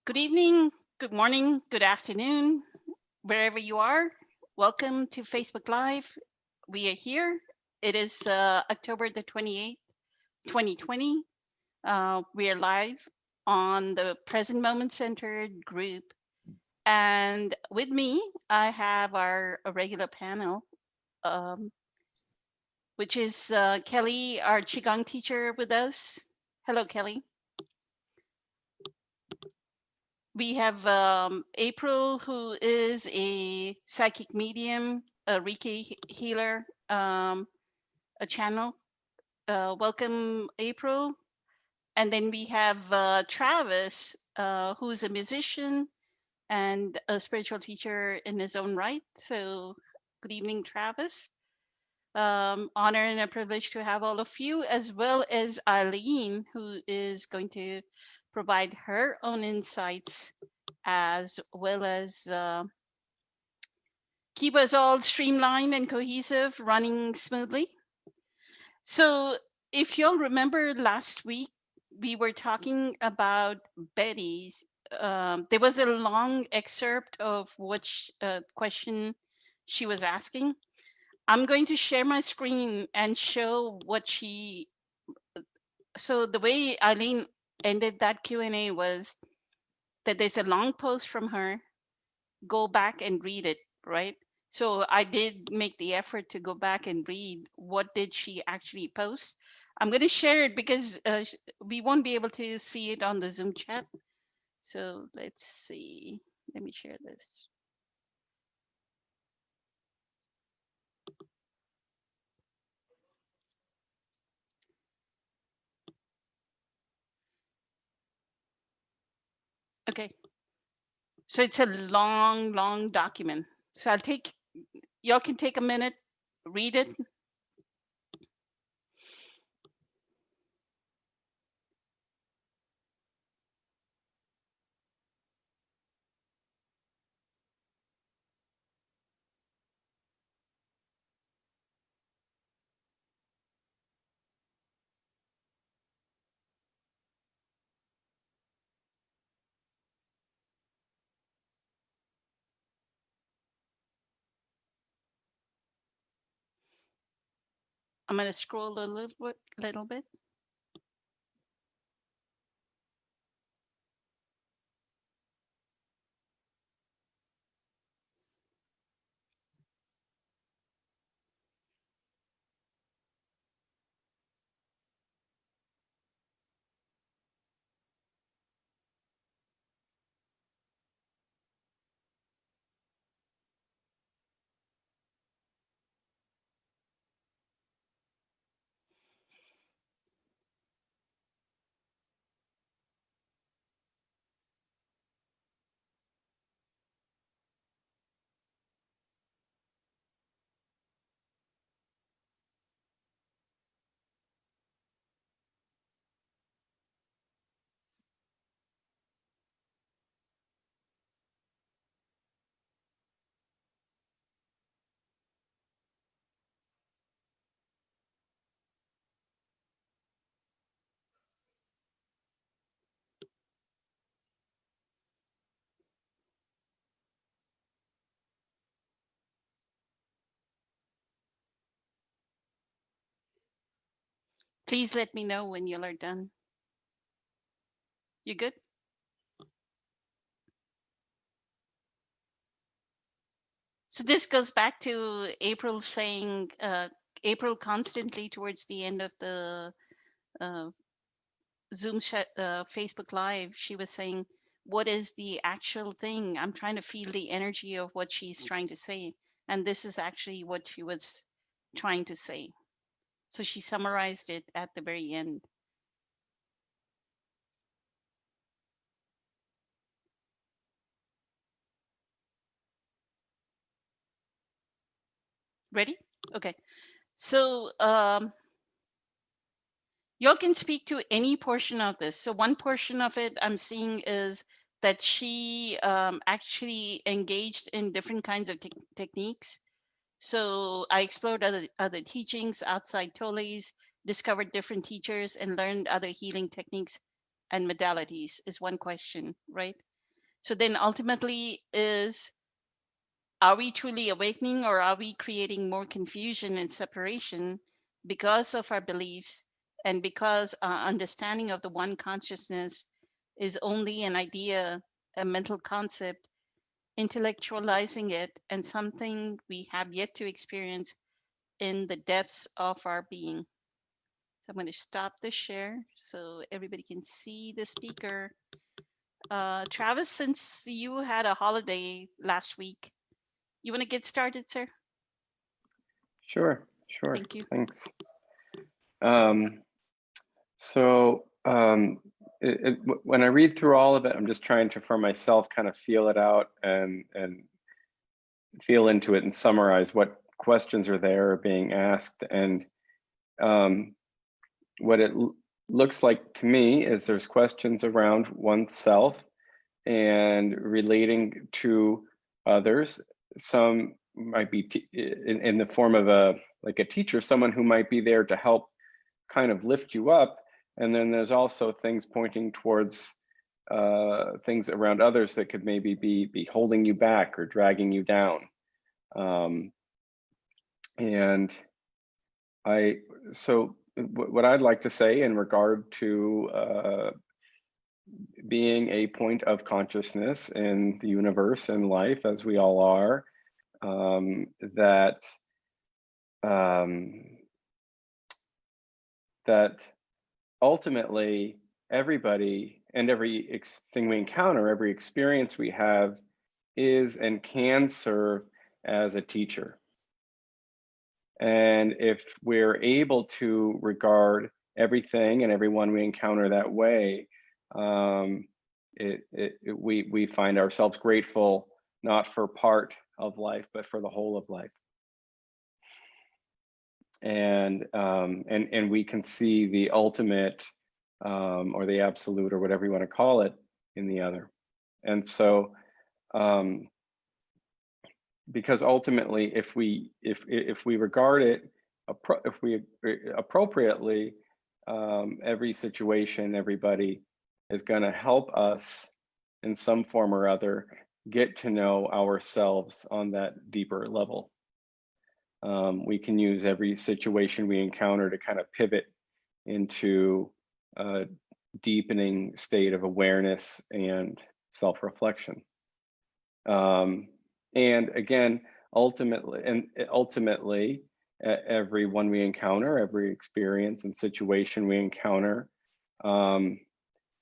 Good evening, good morning, good afternoon, wherever you are. Welcome to Facebook Live. We are here. It is October the 28th, 2020. We are live on the Present Moment Centered group. And with me, I have our regular panel, um, which is Kelly, our Qigong teacher, with us. Hello, Kelly. We have April, who is a psychic medium, a Reiki healer, a channel. Welcome, April. And then we have Travis, who's a musician and a spiritual teacher in his own right. So, good evening, Travis. Honor and a privilege to have all of you, as well as Eileen, who is going to provide her own insights as well as keep us all streamlined and cohesive, running smoothly. So, if you'll remember last week, we were talking about Betty's. There was a long excerpt of which question she was asking. I'm going to share my screen and show what she. So the way Eileen ended that Q&A was that there's a long post from her, go back and read it, right? So I did make the effort to go back and read what did she actually post. I'm going to share it because we won't be able to see it on the Zoom chat. So let's see. Let me share this. Okay. So it's a long, long document. So y'all can take a minute, read it. I'm going to scroll a little bit. Please let me know when you are done. You good? So this goes back to April saying, April constantly towards the end of the uh, Facebook Live, she was saying, what is the actual thing? I'm trying to feel the energy of what she's trying to say. And this is actually what she was trying to say. So she summarized it at the very end. Ready? Okay. So y'all can speak to any portion of this. So one portion of it I'm seeing is that she actually engaged in different kinds of techniques. So I explored other teachings outside Toles, discovered different teachers, and learned other healing techniques and modalities. Is one question, right? So then ultimately are we truly awakening, or are we creating more confusion and separation because of our beliefs, and because our understanding of the one consciousness is only an idea, a mental concept, intellectualizing it, and something we have yet to experience in the depths of our being? So I'm going to stop the share so everybody can see the speaker. Travis, since you had a holiday last week, you want to get started, sir? Sure. Thank you. Thanks. Um, so when I read through all of it, I'm just trying to, for myself, kind of feel it out and feel into it and summarize what questions are there being asked. And what it looks like to me is there's questions around oneself and relating to others. Some might be in the form of a teacher, someone who might be there to help kind of lift you up. And then there's also things pointing towards things around others that could maybe be holding you back or dragging you down. And so what I'd like to say in regard to being a point of consciousness in the universe and life, as we all are, that ultimately everybody and every thing we encounter, every experience we have, is and can serve as a teacher. And if we're able to regard everything and everyone we encounter that way, we find ourselves grateful, not for part of life, but for the whole of life. And we can see the ultimate or the absolute, or whatever you want to call it, in the other. And so because ultimately, if we regard it, if we appropriately, every situation, everybody is going to help us in some form or other get to know ourselves on that deeper level. We can use every situation we encounter to kind of pivot into a deepening state of awareness and self-reflection. And again, ultimately, everyone we encounter, every experience and situation we encounter,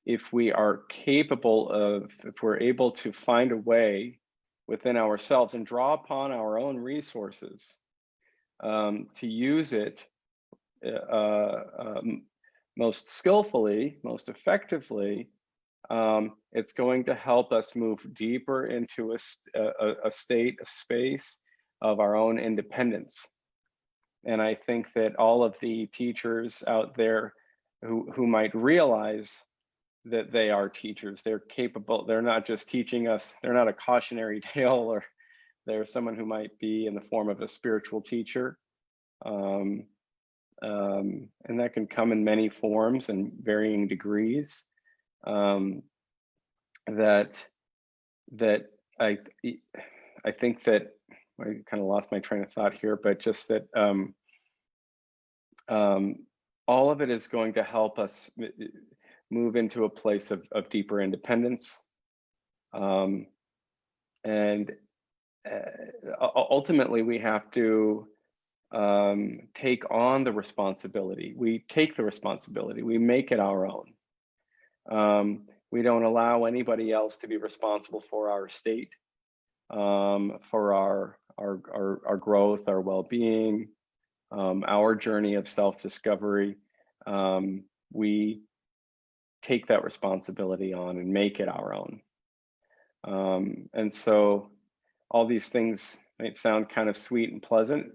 if we are capable of, if we're able to find a way within ourselves and draw upon our own resources to use it most skillfully, most effectively, it's going to help us move deeper into a state, a space of our own independence. And I think that all of the teachers out there who might realize that they are teachers, they're capable, they're not just teaching us, they're not a cautionary tale, or they're someone who might be in the form of a spiritual teacher. And that can come in many forms and varying degrees. That I think that I kind of lost my train of thought here, but just that all of it is going to help us move into a place of deeper independence. And ultimately, we have to take on the responsibility. We take the responsibility, we make it our own. We don't allow anybody else to be responsible for our state, for our growth, our well-being, our journey of self-discovery. We take that responsibility on and make it our own. And so all these things might sound kind of sweet and pleasant,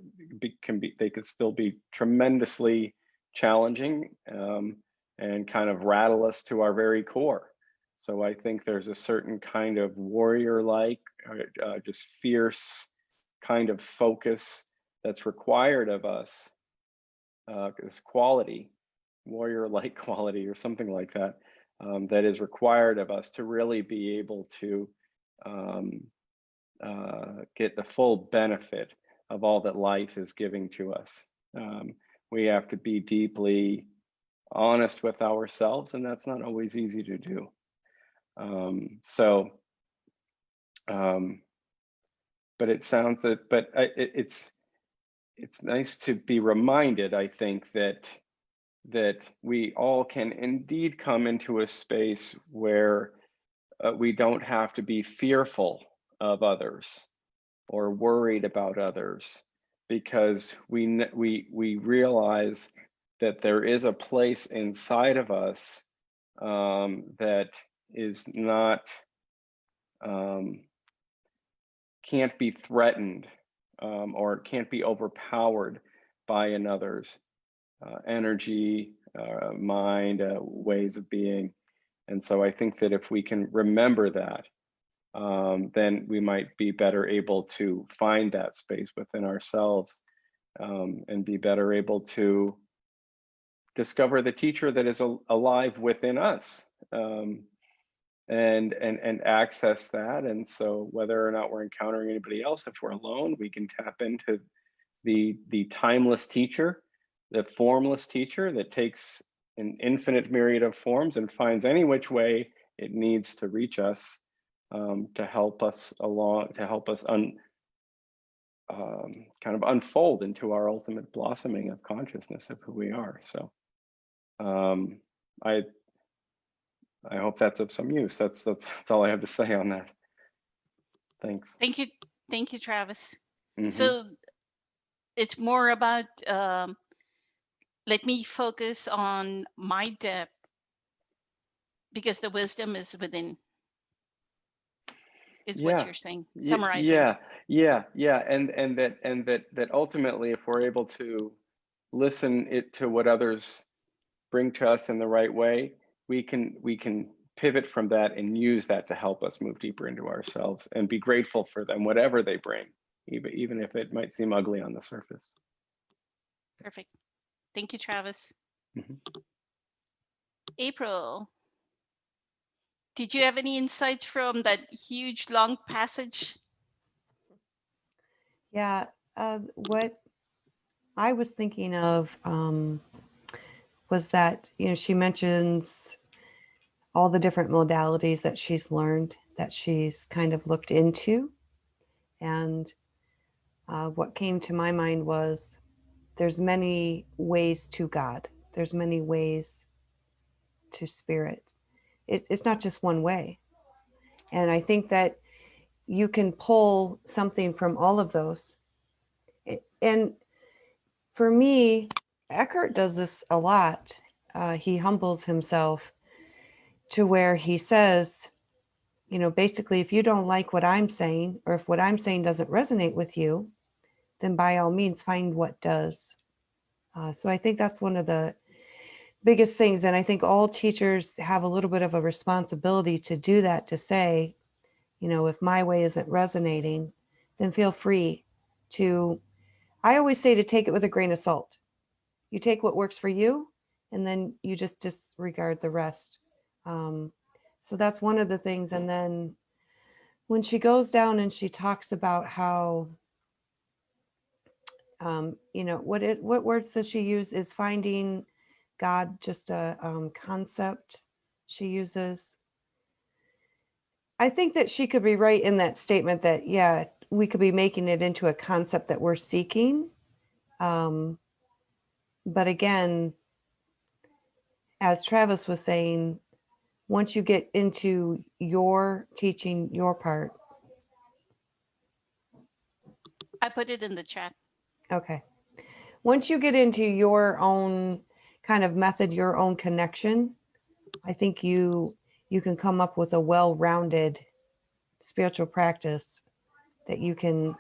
they could still be tremendously challenging and kind of rattle us to our very core. So I think there's a certain kind of warrior-like, just fierce kind of focus that's required of us, this quality, warrior-like quality or something like that, that is required of us to really be able to get the full benefit of all that life is giving to us. We have to be deeply honest with ourselves, and that's not always easy to do. But it sounds that, it's nice to be reminded, I think, that we all can indeed come into a space where we don't have to be fearful of others or worried about others, because we realize that there is a place inside of us that is not can't be threatened or can't be overpowered by another's energy, mind, ways of being. And so I think that if we can remember that, then we might be better able to find that space within ourselves and be better able to discover the teacher that is alive within us and access that. And so whether or not we're encountering anybody else, if we're alone, we can tap into the timeless teacher, the formless teacher that takes an infinite myriad of forms and finds any which way it needs to reach us, to help us along, to help us kind of unfold into our ultimate blossoming of consciousness of who we are. So I hope that's of some use. That's all I have to say on that. Thanks. Thank you, Travis. Mm-hmm. So it's more about let me focus on my depth, because the wisdom is within, is what you're saying, summarizing. Yeah. And that ultimately, if we're able to listen to what others bring to us in the right way, we can pivot from that and use that to help us move deeper into ourselves and be grateful for them, whatever they bring, even if it might seem ugly on the surface. Perfect. Thank you, Travis. Mm-hmm. April, did you have any insights from that huge long passage? Yeah, what I was thinking of was that, she mentions all the different modalities that she's learned, that she's kind of looked into. And what came to my mind was there's many ways to God. There's many ways to spirit. It's not just one way. And I think that you can pull something from all of those. And for me, Eckhart does this a lot. He humbles himself to where he says, basically, if you don't like what I'm saying, or if what I'm saying doesn't resonate with you, then by all means find what does. So I think that's one of the biggest things. And I think all teachers have a little bit of a responsibility to do that, to say, if my way isn't resonating, then feel free to, I always say, to take it with a grain of salt. You take what works for you, and then you just disregard the rest. So that's one of the things. And then when she goes down and she talks about how, what words does she use? Is finding God just a concept she uses? I think that she could be right in that statement that, yeah, we could be making it into a concept that we're seeking. But again, as Travis was saying, once you get into your teaching, your part. I put it in the chat. Okay. Once you get into your own kind of method, your own connection, I think you can come up with a well-rounded spiritual practice that you can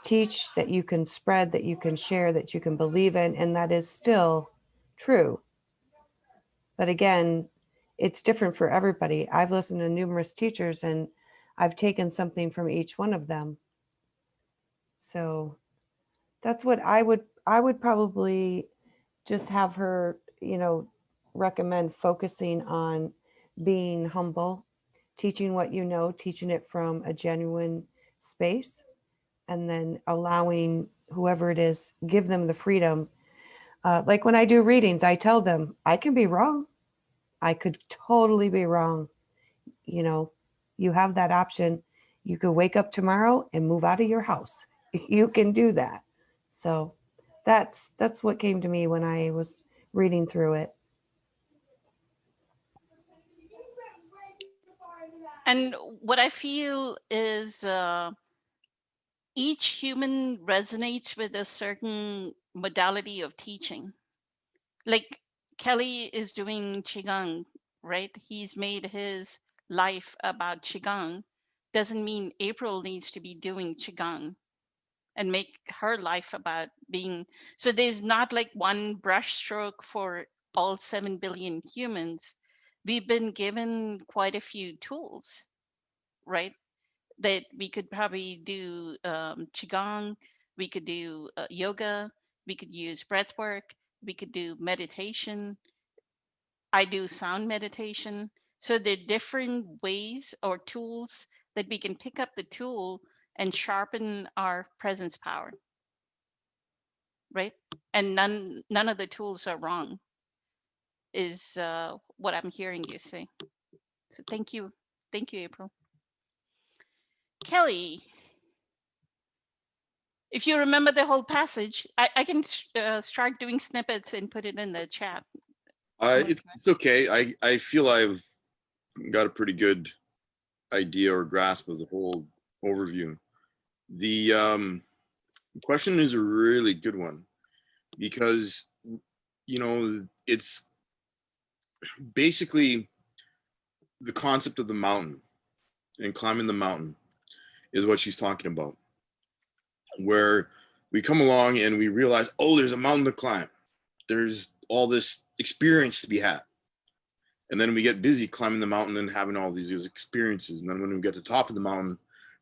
teach, that you can spread, that you can share, that you can believe in, and that is still true. But again, it's different for everybody. I've listened to numerous teachers and I've taken something from each one of them. So that's what I would probably just have her, recommend focusing on being humble, teaching what you know, teaching it from a genuine space, and then allowing whoever it is, give them the freedom. Like when I do readings, I tell them I can be wrong. I could totally be wrong. You know, you have that option. You could wake up tomorrow and move out of your house. You can do that. So that's what came to me when I was reading through it. And what I feel is each human resonates with a certain modality of teaching. Like Kelly is doing Qigong, right? He's made his life about Qigong. Doesn't mean April needs to be doing Qigong and make her life about being. So there's not like one brushstroke for all 7 billion humans. We've been given quite a few tools, right? That we could probably do qigong, we could do yoga, we could use breath work, we could do meditation. I do sound meditation. So there are different ways or tools that we can pick up the tool and sharpen our presence power, right? And none of the tools are wrong, is what I'm hearing you say. So thank you, April. Kelly, if you remember the whole passage, I can start doing snippets and put it in the chat. It's okay. I feel I've got a pretty good idea or grasp of the whole overview. The question is a really good one because, you know, it's basically the concept of the mountain and climbing the mountain is what she's talking about, where we come along and we realize, oh, there's a mountain to climb. There's all this experience to be had. And then we get busy climbing the mountain and having all these experiences. And then when we get to the top of the mountain,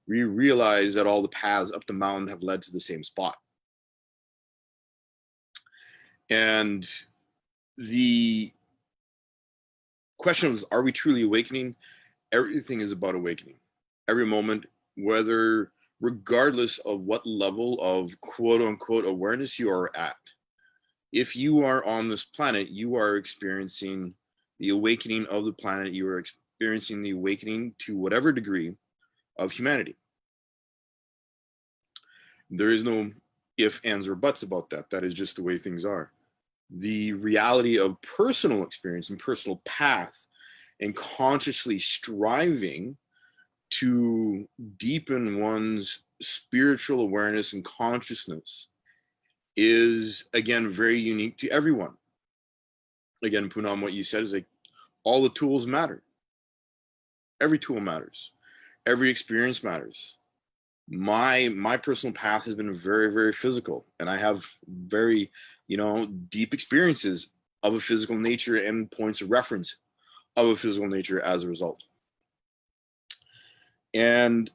we realize that all the paths up the mountain have led to the same spot. And the question was, are we truly awakening? Everything is about awakening. Every moment, regardless of what level of quote unquote awareness you are at. If you are on this planet, you are experiencing the awakening of the planet. You are experiencing the awakening to whatever degree of humanity. There is no ifs, ands, or buts about that. That is just the way things are. The reality of personal experience and personal path and consciously striving to deepen one's spiritual awareness and consciousness is, again, very unique to everyone. Again, Poonam, what you said is like, all the tools matter. Every tool matters. Every experience matters. My personal path has been very, very physical, and I have very, deep experiences of a physical nature and points of reference of a physical nature as a result. And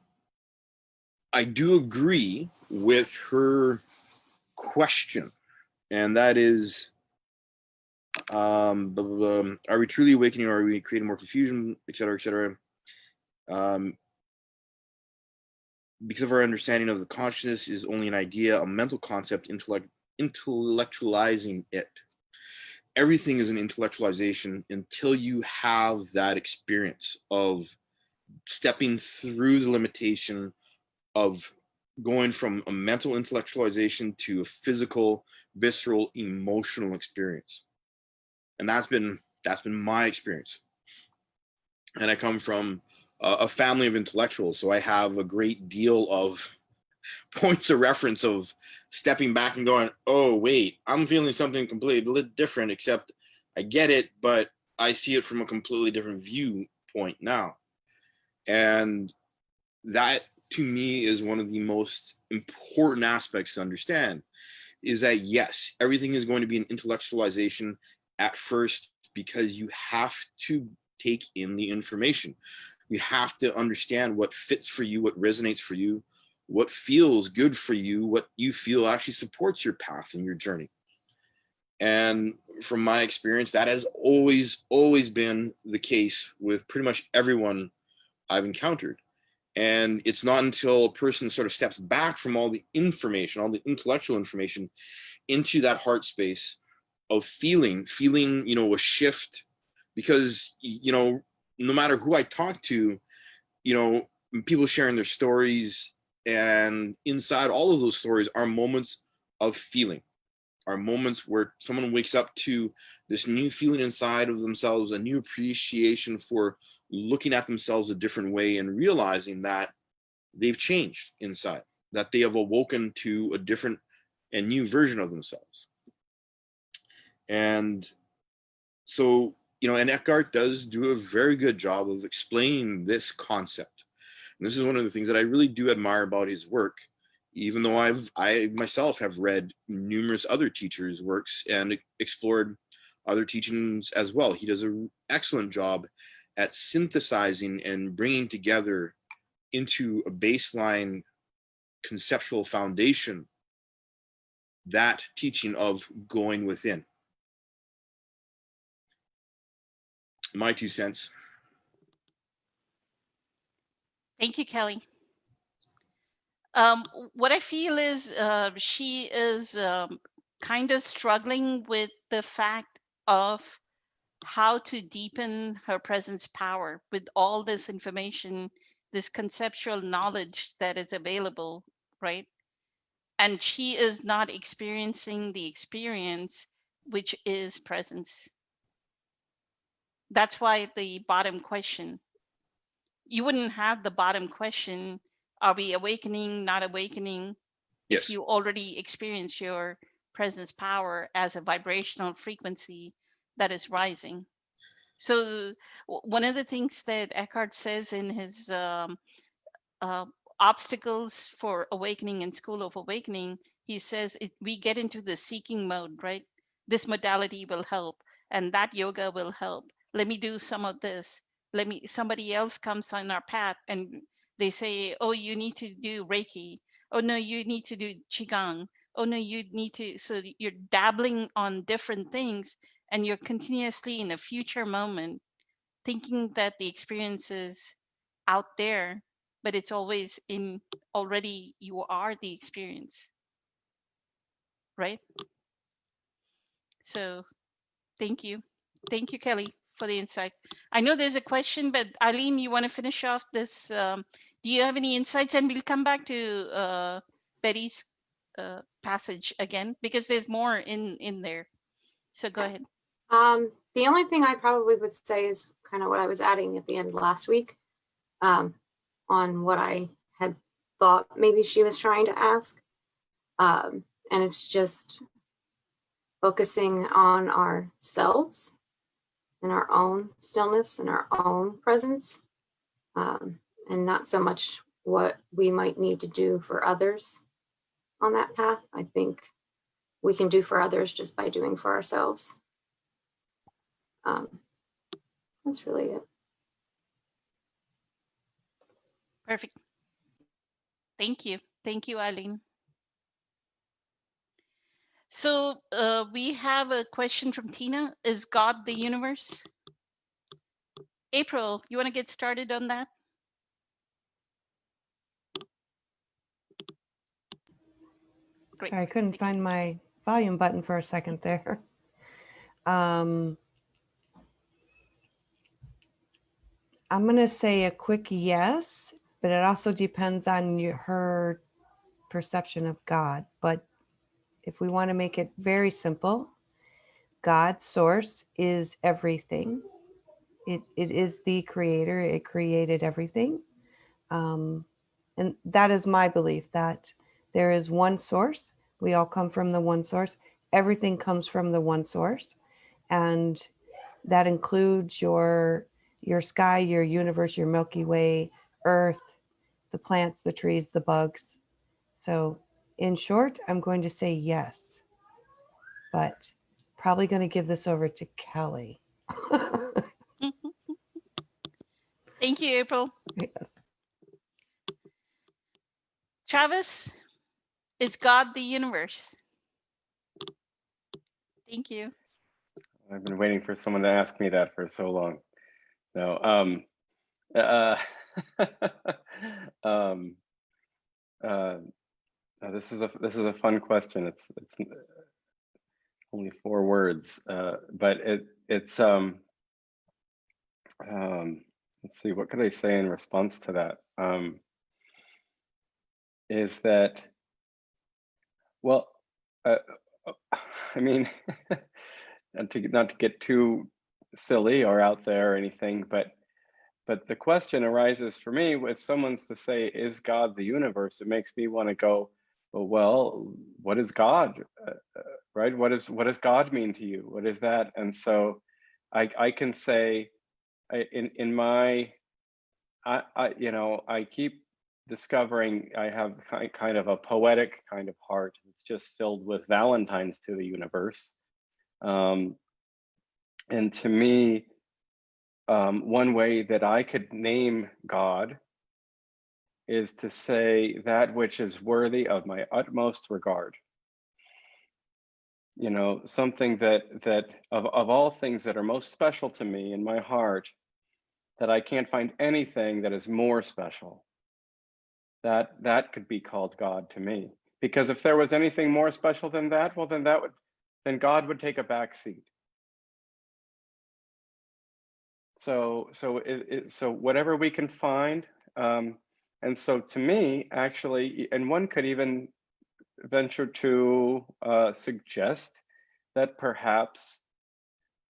I do agree with her question, and that is, are we truly awakening, or are we creating more confusion, et cetera, et cetera? Because of our understanding of the consciousness is only an idea, a mental concept, intellectualizing it. Everything is an intellectualization until you have that experience of stepping through the limitation of going from a mental intellectualization to a physical, visceral, emotional experience. And that's been my experience. And I come from a family of intellectuals, so I have a great deal of points of reference of stepping back and going, oh, wait, I'm feeling something completely different, except I get it, but I see it from a completely different viewpoint now. And that, to me, is one of the most important aspects to understand, is that, yes, everything is going to be an intellectualization at first, because you have to take in the information. You have to understand what fits for you, what resonates for you, what feels good for you, what you feel actually supports your path and your journey. And from my experience, that has always been the case with pretty much everyone I've encountered. And it's not until a person sort of steps back from all the information, all the intellectual information, into that heart space of feeling, you know, a shift. Because, you know, no matter who I talk to, you know, people sharing their stories, and inside all of those stories are moments of feeling, are moments where someone wakes up to this new feeling inside of themselves, a new appreciation for looking at themselves a different way, and realizing that they've changed inside, that they have awoken to a different and new version of themselves. And so, you know, and Eckhart does do a very good job of explaining this concept. And this is one of the things that I really do admire about his work, even though I myself have read numerous other teachers' works and explored other teachings as well. He does an excellent job at synthesizing and bringing together into a baseline conceptual foundation that teaching of going within. My 2 cents. Thank you, Kelly. What I feel is she is kind of struggling with the fact of how to deepen her presence power with all this information, this conceptual knowledge that is available, right? And she is not experiencing the experience, which is presence. That's why the bottom question, you wouldn't have the bottom question, are we awakening, not awakening, Yes. if you already experience your presence power as a vibrational frequency that is rising. So one of the things that Eckhart says in his obstacles for awakening in School of Awakening, he says we get into the seeking mode, right? This modality will help, and that yoga will help. Let me do some of this. Somebody else comes on our path and they say, oh, you need to do Reiki. Oh, no, you need to do Qigong. Oh, no, you need to. So you're dabbling on different things, and you're continuously in a future moment thinking that the experience is out there, but it's always in already, you are the experience, right? So thank you. Thank you, Kelly, for the insight. I know there's a question, but Eileen, you want to finish off this? Do you have any insights? And we'll come back to Betty's passage again, because there's more in there. So go ahead. The only thing I probably would say is kind of what I was adding at the end last week, on what I had thought maybe she was trying to ask. And it's just focusing on ourselves and our own stillness and our own presence, and not so much what we might need to do for others on that path. I think we can do for others just by doing for ourselves. That's really it. Perfect. Thank you. Thank you, Eileen. So we have a question from Tina. Is God the universe? April, you want to get started on that? Great. I couldn't find my volume button for a second there. I'm going to say a quick yes, but it also depends on her perception of God. But if we want to make it very simple, God's source is everything. It is the creator. It created everything. And that is my belief, that there is one source. We all come from the one source. Everything comes from the one source. And that includes your sky, your universe, your Milky Way, Earth, the plants, the trees, the bugs. So in short, I'm going to say yes, but probably going to give this over to Kelly. Thank you, April. Yes. Travis, is God the universe? Thank you. I've been waiting for someone to ask me that for so long. No, um, uh, this is a fun question. It's only 4 words, but it's let's see, what could I say in response to that? Is that, well, uh, I mean, not to get too silly or out there or anything, but the question arises for me, if someone's to say, is God the universe? It makes me want to go, well, what is God? Right? What does God mean to you? What is that? And so I can say, in my, I keep discovering I have kind of a poetic kind of heart. It's just filled with Valentines to the universe. And to me, one way that I could name God is to say that which is worthy of my utmost regard. You know, something that of all things that are most special to me in my heart, that I can't find anything that is more special. That could be called God to me. Because if there was anything more special than that, well, then God would take a back seat. So whatever we can find, and so to me, actually, and one could even venture to suggest that perhaps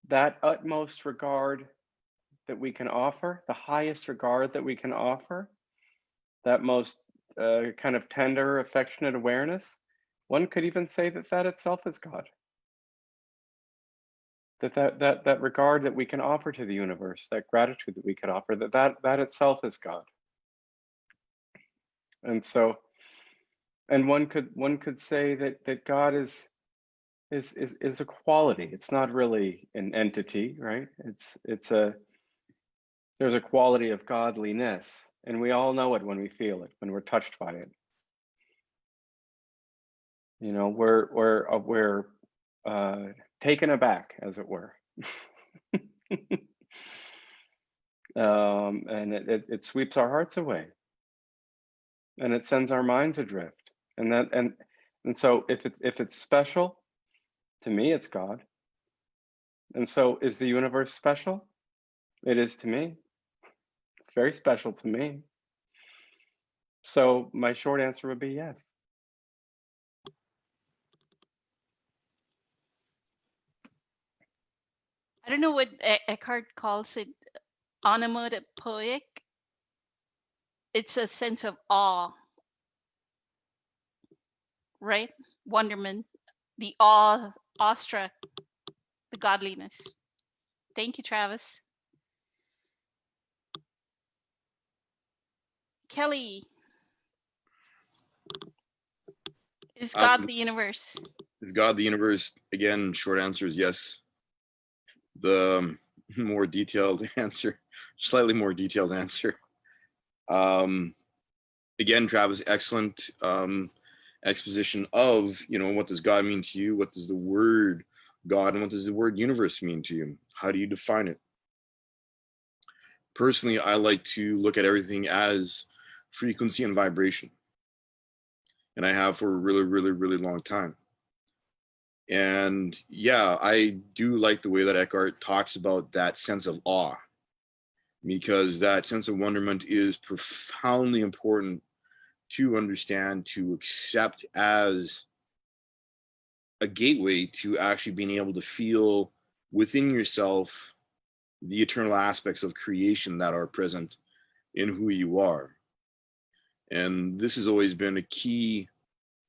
that utmost regard that we can offer, the highest regard that we can offer, that most kind of tender, affectionate awareness, one could even say that itself is God. That regard that we can offer to the universe, that gratitude that we could offer, that itself is God. And so, and one could say that God is a quality. It's not really an entity, right? There's a quality of godliness, and we all know it when we feel it, when we're touched by it. You know, we're taken aback, as it were. And it sweeps our hearts away, and it sends our minds adrift. And so if it's special, to me, it's God. And so is the universe special? It is to me. It's very special to me. So my short answer would be yes. I don't know what Eckhart calls it, onomatopoeic. It's a sense of awe, right? Wonderment, the awestruck, the godliness. Thank you, Travis. Kelly, is God the universe? Is God the universe? Again, short answer is yes. The more detailed answer, slightly more detailed answer. Again, Travis, excellent exposition of, what does God mean to you? What does the word God and what does the word universe mean to you? How do you define it? Personally, I like to look at everything as frequency and vibration. And I have for a really, really, really long time. And yeah, I do like the way that Eckhart talks about that sense of awe, because that sense of wonderment is profoundly important to understand, to accept as a gateway to actually being able to feel within yourself the eternal aspects of creation that are present in who you are. And this has always been a key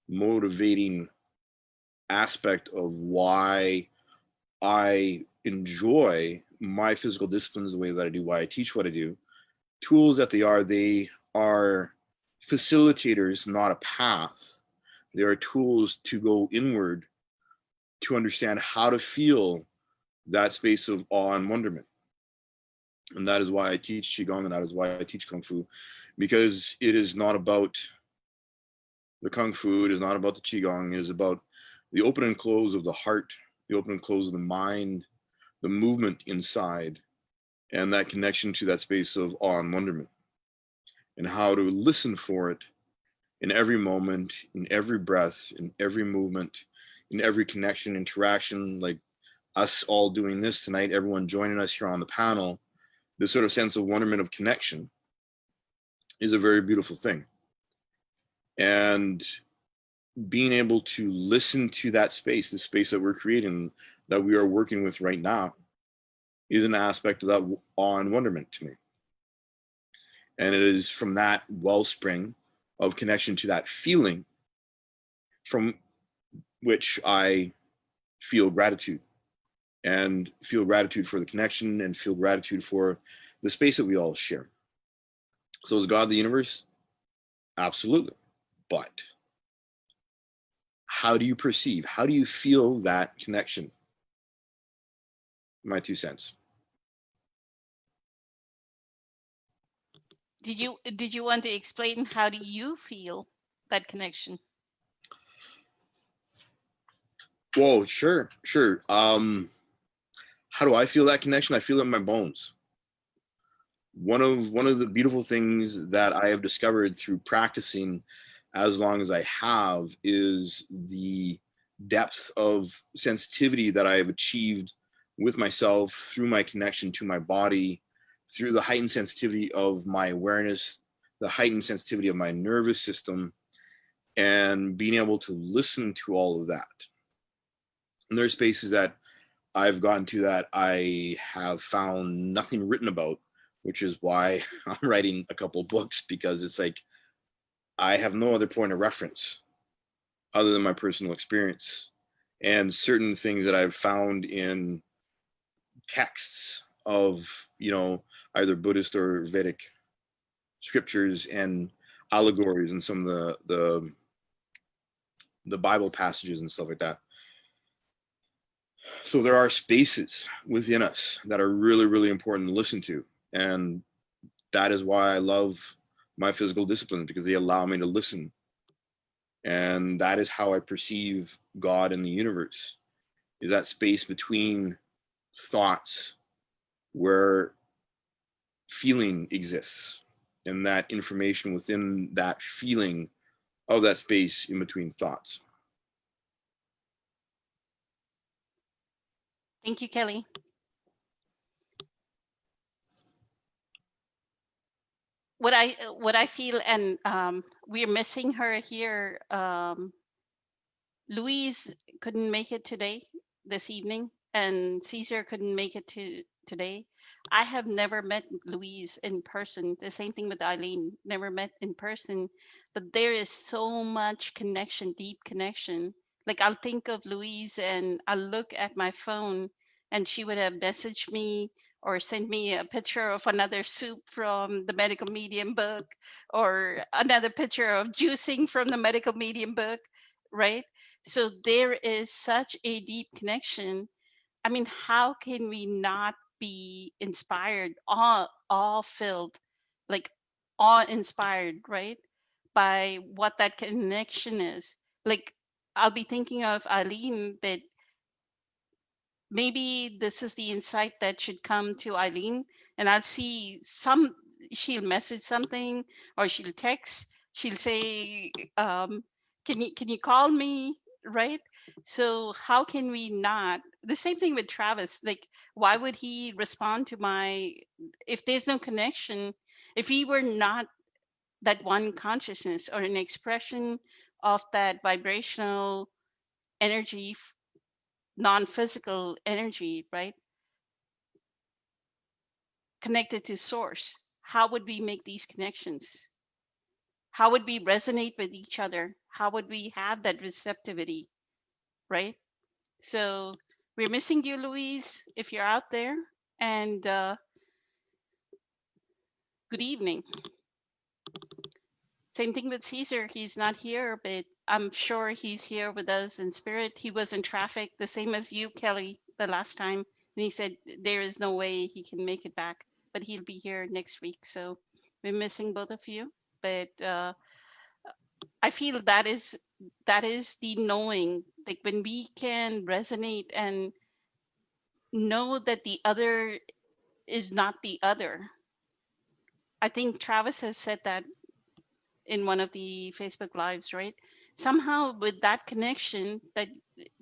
motivating aspect of why I enjoy my physical disciplines the way that I do, why I teach what I do. Tools that they are facilitators, not a path. They are tools to go inward to understand how to feel that space of awe and wonderment. And that is why I teach Qigong, and that is why I teach Kung Fu, because it is not about the Kung Fu, it is not about the Qigong, it is about the open and close of the heart, the open and close of the mind, the movement inside, and that connection to that space of awe and wonderment. and how to listen for it in every moment, in every breath, in every movement, in every connection, interaction, like us all doing this tonight, everyone joining us here on the panel. This sort of sense of wonderment of connection is a very beautiful thing. And being able to listen to that space, the space that we're creating, that we are working with right now, is an aspect of that awe and wonderment to me. And it is from that wellspring of connection to that feeling from which I feel gratitude, and feel gratitude for the connection, and feel gratitude for the space that we all share. So is God the universe? Absolutely. But how do you perceive, how do you feel that connection? My 2 cents. Did you want to explain how do you feel that connection? Whoa, sure. How do I feel that connection? I feel it in my bones. One of the beautiful things that I have discovered through practicing as long as I have is the depth of sensitivity that I have achieved with myself through my connection to my body, through the heightened sensitivity of my awareness, the heightened sensitivity of my nervous system, and being able to listen to all of that. And there's spaces that I've gotten to that I have found nothing written about, which is why I'm writing a couple books, because it's like I have no other point of reference other than my personal experience and certain things that I've found in texts of, either Buddhist or Vedic scriptures and allegories and some of the Bible passages and stuff like that. So there are spaces within us that are really, really important to listen to. And that is why I love my physical disciplines, because they allow me to listen. And that is how I perceive God in the universe, is that space between thoughts where feeling exists, and that information within that feeling of that space in between thoughts. Thank you, Kelly. What I feel, and we're missing her here. Louise couldn't make it this evening, and Caesar couldn't make it today. I have never met Louise in person. The same thing with Eileen, never met in person. But there is so much connection, deep connection. Like, I'll think of Louise and I'll look at my phone and she would have messaged me or sent me a picture of another soup from the medical medium book, or another picture of juicing from the medical medium book, right? So there is such a deep connection. I mean, how can we not be inspired, all filled, like awe-inspired, right? By what that connection is. Like, I'll be thinking of Eileen, that maybe this is the insight that should come to Eileen, and I'll see she'll message something, or she'll text, she'll say, can you call me, right? So how can we not? The same thing with Travis. Like, why would he respond to if there's no connection, if he were not that one consciousness or an expression of that vibrational energy, non-physical energy, right? Connected to source. How would we make these connections? How would we resonate with each other? How would we have that receptivity, right? So we're missing you, Louise, if you're out there. And good evening. Same thing with Caesar. He's not here, but I'm sure he's here with us in spirit. He was in traffic, the same as you, Kelly, the last time. And he said there is no way he can make it back, but he'll be here next week. So we're missing both of you. But I feel that is the knowing, like when we can resonate and know that the other is not the other, I think Travis has said that in one of the Facebook lives, right? Somehow with that connection that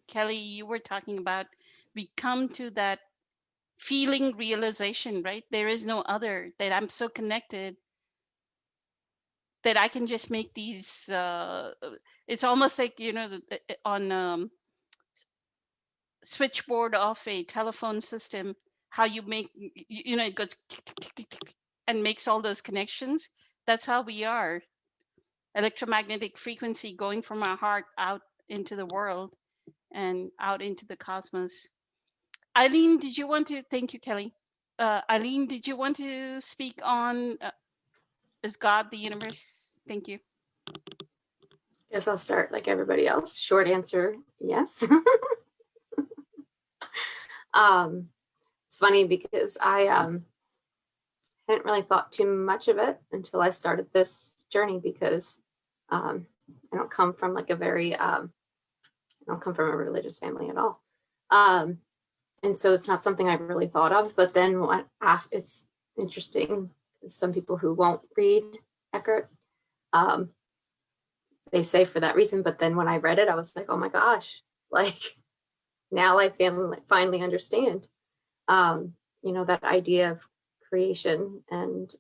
Kelly, you were talking about, we come to that feeling realization, right? There is no other, that I'm so connected that I can just make these, it's almost like, you know, on switchboard of a telephone system, how you make, you know, it goes tick, tick, tick, tick, tick, and makes all those connections. That's how we are. Electromagnetic frequency going from our heart out into the world and out into the cosmos. Eileen, did you want to? Thank you, Kelly. Eileen, did you want to speak on is God the universe? Thank you. Guess I'll start like everybody else. Short answer, yes. It's funny because I hadn't really thought too much of it until I started this journey, because I don't come from like a very I don't come from a religious family at all. And so it's not something I really thought of. But then it's interesting, some people who won't read Eckhart, they say for that reason. But then when I read it, I was like, oh my gosh, like now I finally understand, you know, that idea of creation. And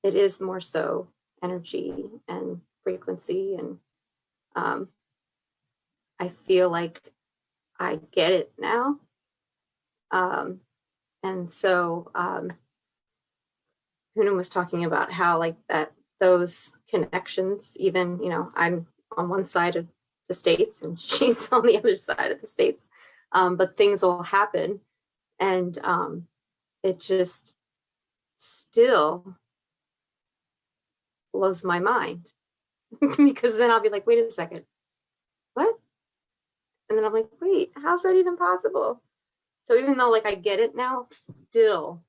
it is more so energy and frequency. And I feel like I get it now. And so Poonam was talking about how like that, those connections, even, you know, I'm on one side of the States and she's on the other side of the States, but things will happen. And it just still blows my mind because then I'll be like, wait a second, what? And then I'm like, wait, how's that even possible? So even though like I get it now, still,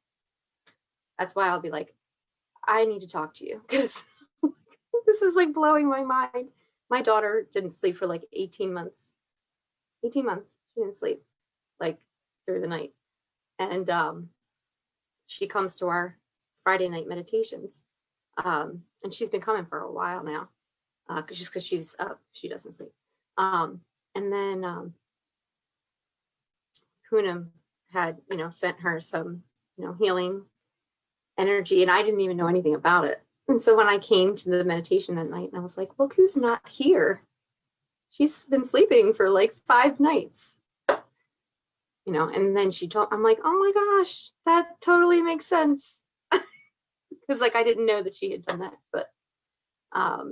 that's why I'll be like, I need to talk to you because this is like blowing my mind. My daughter didn't sleep for like 18 months. 18 months, she didn't sleep like through the night. And she comes to our Friday night meditations. And she's been coming for a while now, because she's up, she doesn't sleep. And then Poonam had, you know, sent her some, you know, healing energy, and I didn't even know anything about it. And so when I came to the meditation that night, and I was like, look who's not here. She's been sleeping for like 5 nights. You know, and then I'm like, oh my gosh, that totally makes sense. Because like I didn't know that she had done that, but I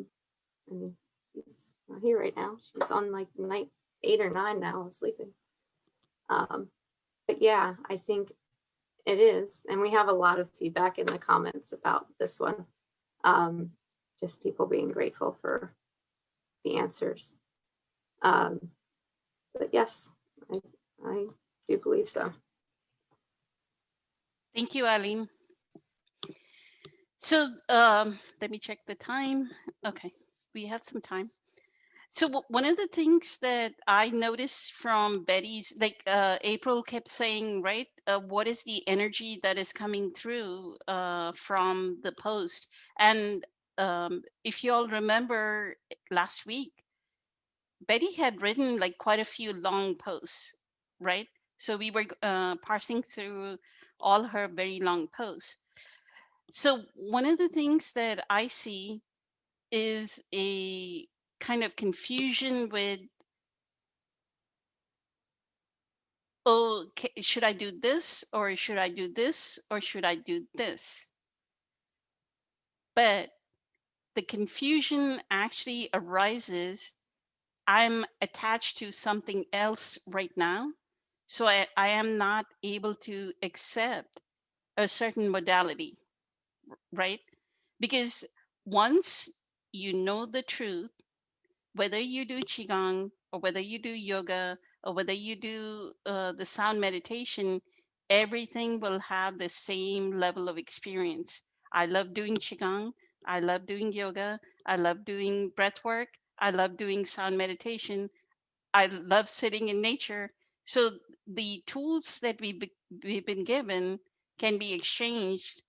mean, she's not here right now. She's on like night 8 or 9 now of sleeping. But yeah, I think it is. And we have a lot of feedback in the comments about this one. Just people being grateful for the answers. But yes, I do believe so. Thank you, Eileen. So let me check the time. Okay, we have some time. So one of the things that I noticed from Betty's, like April kept saying, right? What is the energy that is coming through from the post? And if you all remember last week, Betty had written like quite a few long posts, right? So we were parsing through all her very long posts. So one of the things that I see is a kind of confusion with, oh, should I do this or should I do this or should I do this? But the confusion actually arises, I'm attached to something else right now. So I am not able to accept a certain modality, right? Because once you know the truth, whether you do Qigong or whether you do yoga or whether you do the sound meditation, everything will have the same level of experience. I love doing Qigong. I love doing yoga. I love doing breath work. I love doing sound meditation. I love sitting in nature. So the tools that we've been given can be exchanged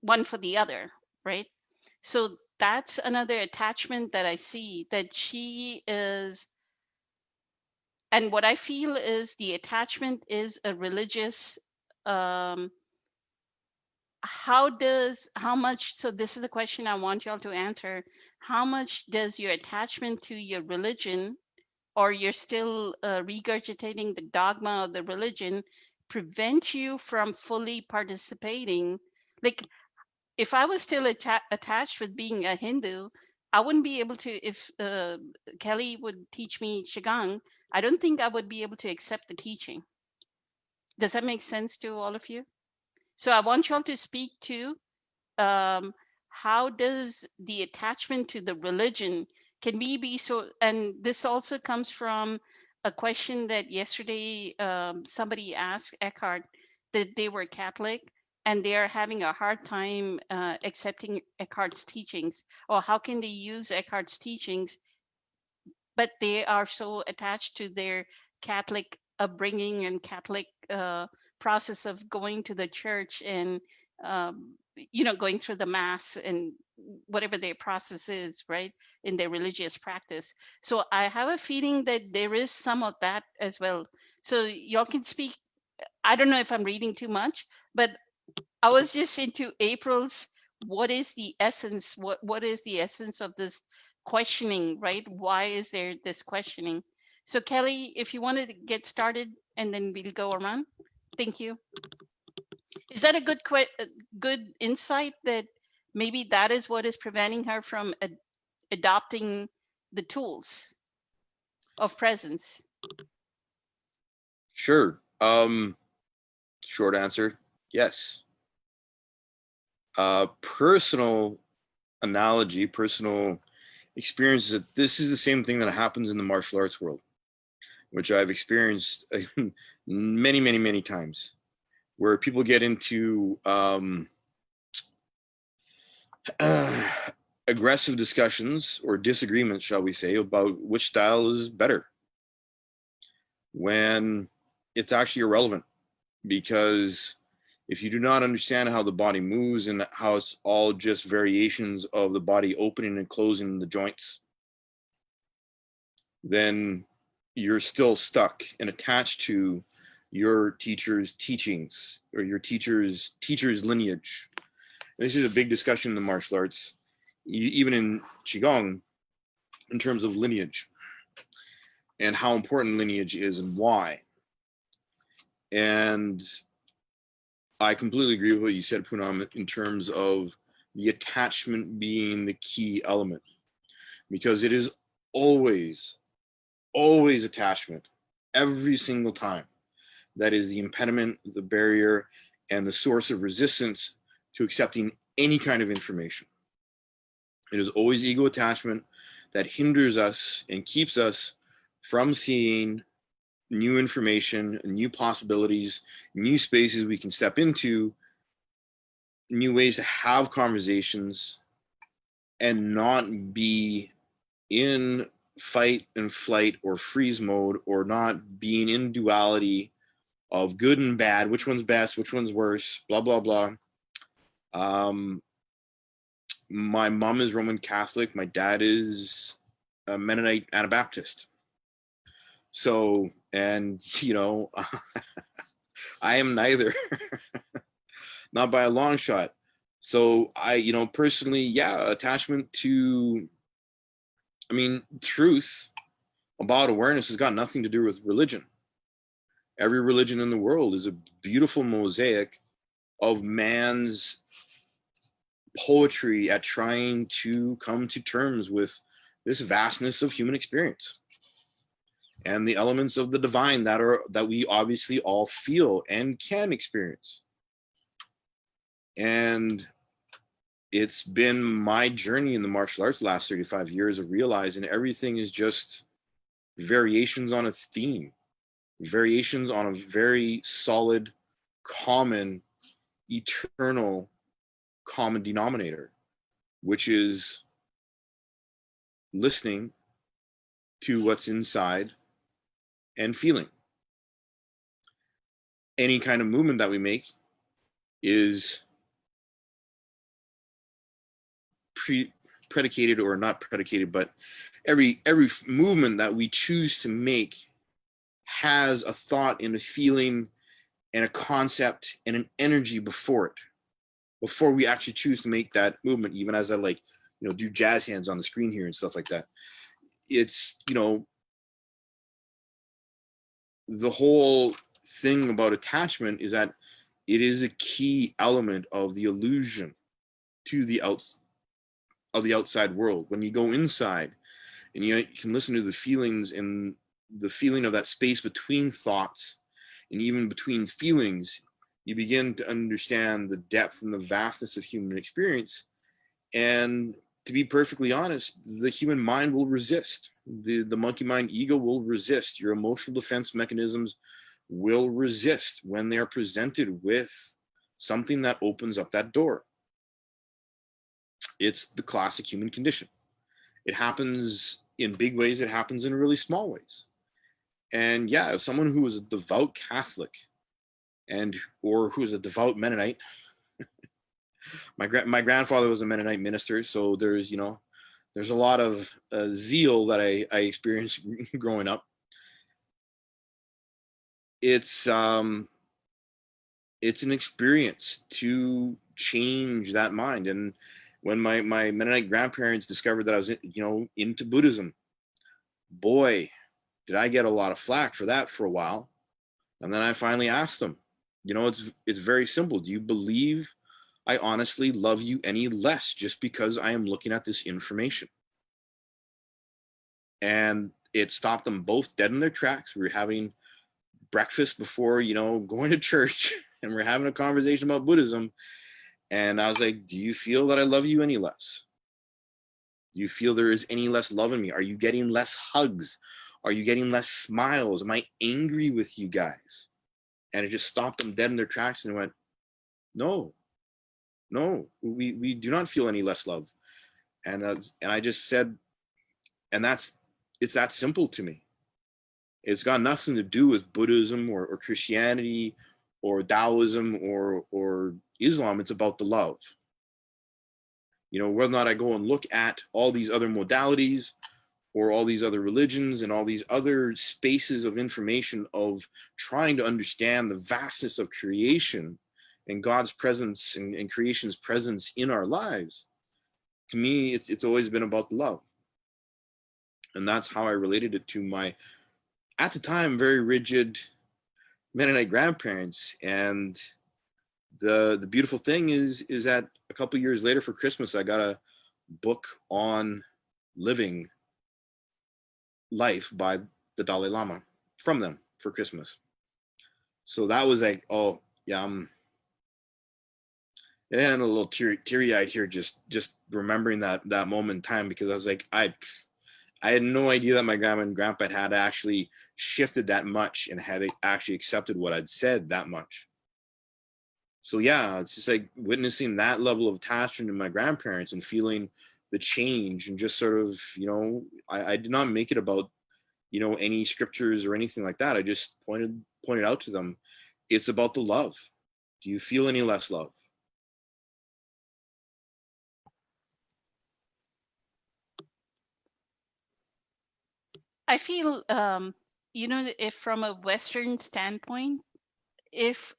one for the other, right? So that's another attachment that I see, that she is, and what I feel is the attachment is a religious, um, how much, so this is the question I want y'all to answer. How much does your attachment to your religion, or you're still regurgitating the dogma of the religion, prevent you from fully participating? Like, if I was still attached with being a Hindu, I wouldn't be able to, if Kelly would teach me Qigong, I don't think I would be able to accept the teaching. Does that make sense to all of you? So I want you all to speak to how does the attachment to the religion, can we be so, and this also comes from a question that yesterday somebody asked Eckhart, that they were Catholic and they are having a hard time accepting Eckhart's teachings, or how can they use Eckhart's teachings, but they are so attached to their Catholic upbringing and Catholic process of going to the church and going through the mass and whatever their process is, right, in their religious practice. So I have a feeling that there is some of that as well. So y'all can speak. I don't know if I'm reading too much, but I was just into April's, what is the essence? What is the essence of this questioning, right? Why is there this questioning? So Kelly, if you wanted to get started and then we'll go around. Thank you. Is that a good insight, that maybe that is what is preventing her from adopting the tools of presence? Sure. Short answer, yes. Personal analogy, personal experience, that this is the same thing that happens in the martial arts world, which I've experienced many, many, many times, where people get into aggressive discussions or disagreements, shall we say, about which style is better, when it's actually irrelevant. Because if you do not understand how the body moves and how it's all just variations of the body opening and closing the joints, then you're still stuck and attached to your teacher's teachings or your teacher's lineage. This is a big discussion in the martial arts, even in Qigong, in terms of lineage and how important lineage is and why. And I completely agree with what you said, Poonam, in terms of the attachment being the key element, because it is always attachment, every single time, that is the impediment, the barrier, and the source of resistance to accepting any kind of information. It is always ego attachment that hinders us and keeps us from seeing new information, new possibilities, new spaces we can step into, new ways to have conversations, and not be in fight and flight or freeze mode, or not being in duality of good and bad, which one's best, which one's worse, blah, blah, blah. My mom is Roman Catholic. My dad is a Mennonite Anabaptist. So, and, I am neither, not by a long shot. So I, personally, yeah, attachment to, truth about awareness has got nothing to do with religion. Every religion in the world is a beautiful mosaic of man's poetry at trying to come to terms with this vastness of human experience and the elements of the divine that we obviously all feel and can experience. And it's been my journey in the martial arts the last 35 years of realizing everything is just variations on a theme, variations on a very solid, common, eternal common denominator, which is listening to what's inside and feeling. Any kind of movement that we make is predicated or not predicated, but every movement that we choose to make has a thought and a feeling and a concept and an energy before we actually choose to make that movement. Even as I do jazz hands on the screen here and stuff like that. It's, the whole thing about attachment is that it is a key element of the illusion to the outside world. When you go inside and you can listen to the feelings and the feeling of that space between thoughts and even between feelings, you begin to understand the depth and the vastness of human experience. And to be perfectly honest, the human mind will resist. The monkey mind ego will resist. Your emotional defense mechanisms will resist when they are presented with something that opens up that door. It's the classic human condition. It happens in big ways. It happens in really small ways. And yeah, if someone who is a devout Catholic or who is a devout Mennonite, my grandfather was a Mennonite minister, so there's a lot of zeal that I experienced growing up. It's an experience to change that mind. And when my Mennonite grandparents discovered that I was into Buddhism, boy, did I get a lot of flack for that for a while. And then I finally asked them, it's very simple. Do you believe I honestly love you any less just because I am looking at this information? And it stopped them both dead in their tracks. We were having breakfast before, going to church, and we're having a conversation about Buddhism. And I was like, do you feel that I love you any less? Do you feel there is any less love in me? Are you getting less hugs? Are you getting less smiles? Am I angry with you guys? And it just stopped them dead in their tracks and went, no, we do not feel any less love. And I just said, and it's that simple to me. It's got nothing to do with Buddhism or Christianity or Taoism or Islam. It's about the love. Whether or not I go and look at all these other modalities or all these other religions and all these other spaces of information of trying to understand the vastness of creation and God's presence and creation's presence in our lives, to me, it's always been about the love. And that's how I related it to my, at the time, very rigid Mennonite grandparents. And the beautiful thing is that a couple of years later for Christmas, I got a book on living life by the Dalai Lama from them for Christmas. So that was like, oh yeah, and a little teary-eyed here just remembering that moment in time, because I was like, I had no idea that my grandma and grandpa had actually shifted that much and had actually accepted what I'd said that much. So yeah, it's just like witnessing that level of attachment in my grandparents and feeling the change, and just sort of, I did not make it about, any scriptures or anything like that. I just pointed out to them, it's about the love. Do you feel any less love? I feel, if from a Western standpoint, if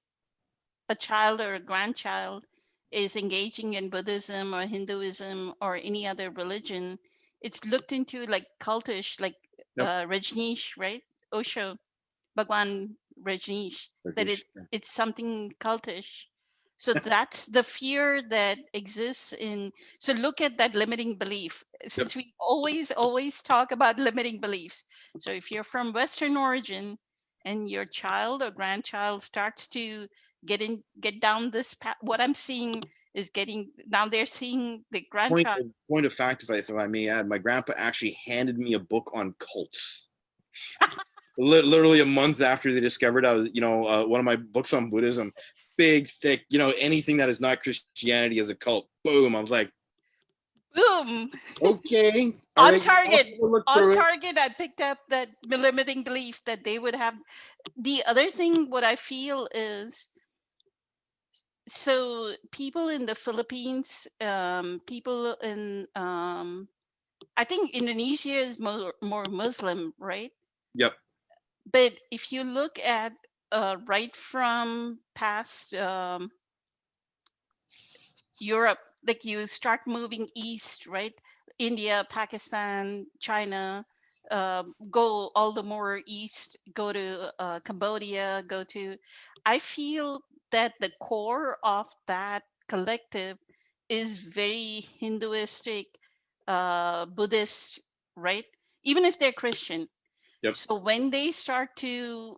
a child or a grandchild is engaging in Buddhism or Hinduism or any other religion, it's looked into like cultish, like Yep. Rajneesh, right? Osho, Bhagwan Rajneesh, that it's something cultish. So that's the fear that exists in. So look at that limiting belief. Since we always talk about limiting beliefs. So if you're from Western origin and your child or grandchild starts to get down this path, what I'm seeing is now they're seeing the grandchild. Point of fact, if I may add, my grandpa actually handed me a book on cults. Literally a month after they discovered I was, one of my books on Buddhism, big, thick, anything that is not Christianity as a cult. Boom. I was like, boom. Okay. On target. On target, I picked up that limiting belief that they would have. The other thing, what I feel is, so people in the Philippines, people in, I think Indonesia is more Muslim, right? Yep. But if you look at right from past Europe, like you start moving east, right? India, Pakistan, China, go all the more east, go to Cambodia, go to. I feel that the core of that collective is very Hinduistic, Buddhist, right? Even if they're Christian. Yep. So when they start to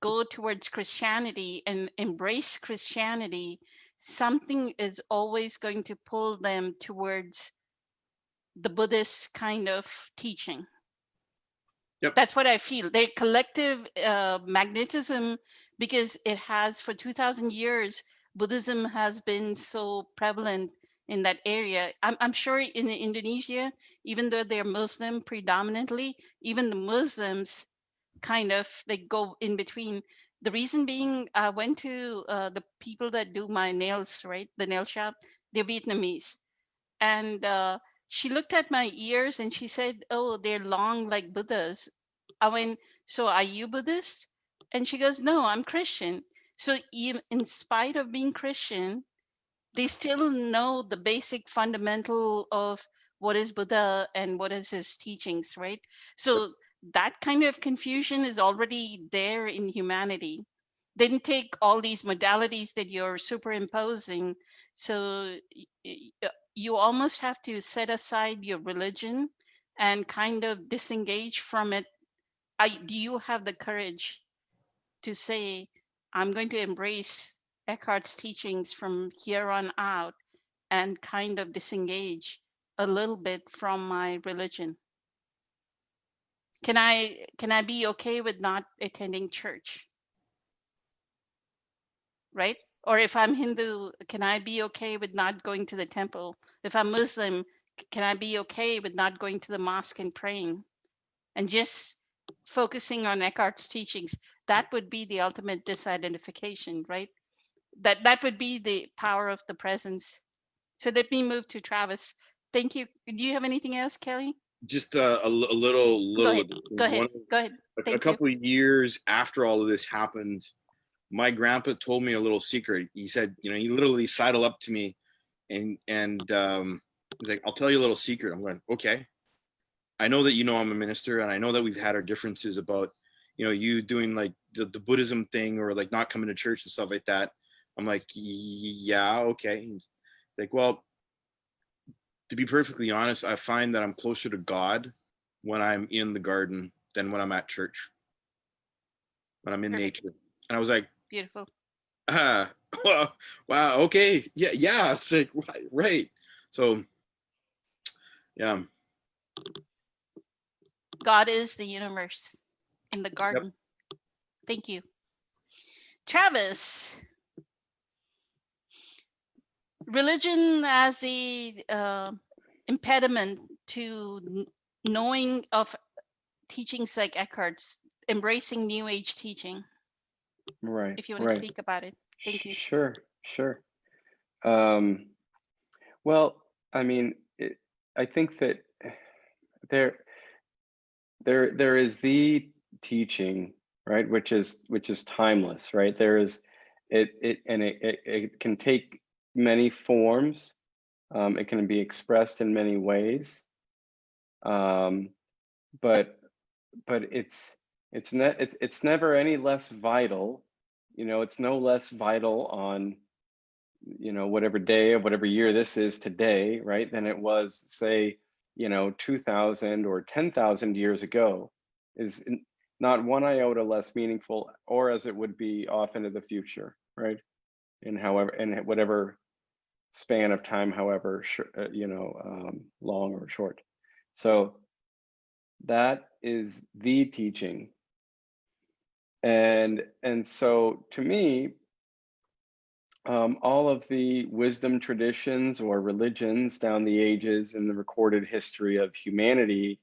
go towards Christianity and embrace Christianity, something is always going to pull them towards the Buddhist kind of teaching. Yep. That's what I feel. Their collective magnetism, because it has for 2,000 years, Buddhism has been so prevalent in that area. I'm sure in Indonesia, even though they're Muslim predominantly, even the Muslims kind of like go in between. The reason being, I went to the people that do my nails, right? The nail shop, they're Vietnamese. And she looked at my ears and she said, "Oh, they're long like Buddhas." I went, "So are you Buddhist?" And she goes, "No, I'm Christian." So even in spite of being Christian, they still know the basic fundamental of what is Buddha and what is his teachings, right? So that kind of confusion is already there in humanity. They didn't take all these modalities that you're superimposing. So you almost have to set aside your religion and kind of disengage from it. Do you have the courage to say, I'm going to embrace Eckhart's teachings from here on out and kind of disengage a little bit from my religion? Can I be okay with not attending church? Right? Or if I'm Hindu, can I be okay with not going to the temple? If I'm Muslim, can I be okay with not going to the mosque and praying and just focusing on Eckhart's teachings? That would be the ultimate disidentification, right? That would be the power of the presence. So let me move to Travis. Thank you. Do you have anything else, Kelly? Just a little. Go ahead. Go One ahead. Go ahead. a Thank you. couple of years after all of this happened, my grandpa told me a little secret. He said, you know, he literally sidled up to me and he's like, "I'll tell you a little secret." I'm going, "Okay. I know that you know I'm a minister, and I know that we've had our differences about, you know, you doing like the Buddhism thing or like not coming to church and stuff like that." I'm like, "Yeah, okay." He's like, "Well, to be perfectly honest, I find that I'm closer to God when I'm in the garden than when I'm at church, when I'm in Perfect. nature." And I was like, Beautiful. well, wow, okay, yeah. It's like right. So, yeah. God is the universe in the garden. Yep. Thank you. Travis, religion as a impediment to knowing of teachings like Eckhart's, embracing New Age teaching. Right. If you want to speak about it. Thank you. Sure. Well, I mean, I think that there is the teaching, right, which is timeless, right? There is it can take many forms. It can be expressed in many ways, but it's never any less vital. You know, it's no less vital on, you know, whatever day or whatever year this is today, right, than it was, say, you know, 2,000 or 10,000 years ago. Is not one iota less meaningful, or as it would be off into the future, right? In whatever span of time, however long or short. So that is the teaching, and so to me, all of the wisdom traditions or religions down the ages in the recorded history of humanity,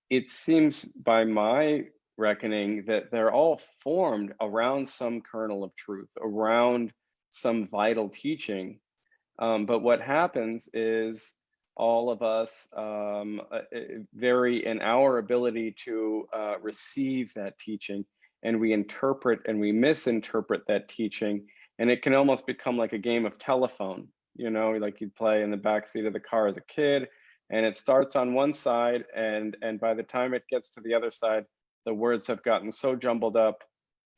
it seems by my reckoning that they're all formed around some kernel of truth, around some vital teaching. But what happens is all of us vary in our ability to receive that teaching, and we interpret and we misinterpret that teaching, and it can almost become like a game of telephone, you know, like you play in the backseat of the car as a kid, and it starts on one side, and by the time it gets to the other side, the words have gotten so jumbled up,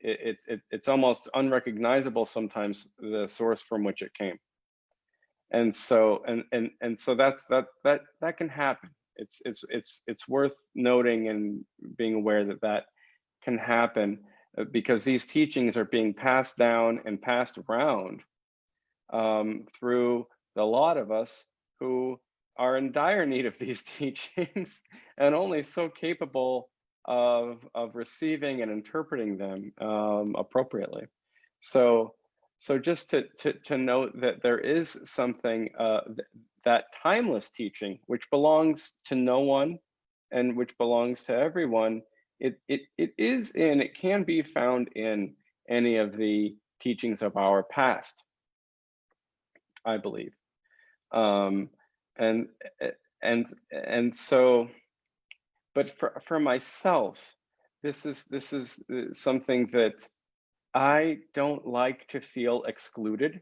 it's almost unrecognizable sometimes, the source from which it came. And so so that can happen. It's worth noting and being aware that that can happen, because these teachings are being passed down and passed around through the lot of us who are in dire need of these teachings and only so capable of receiving and interpreting them appropriately. So just to note that there is something, that timeless teaching, which belongs to no one and which belongs to everyone, it can be found in any of the teachings of our past, I believe. And so, but for myself, this is something that I don't like to feel excluded.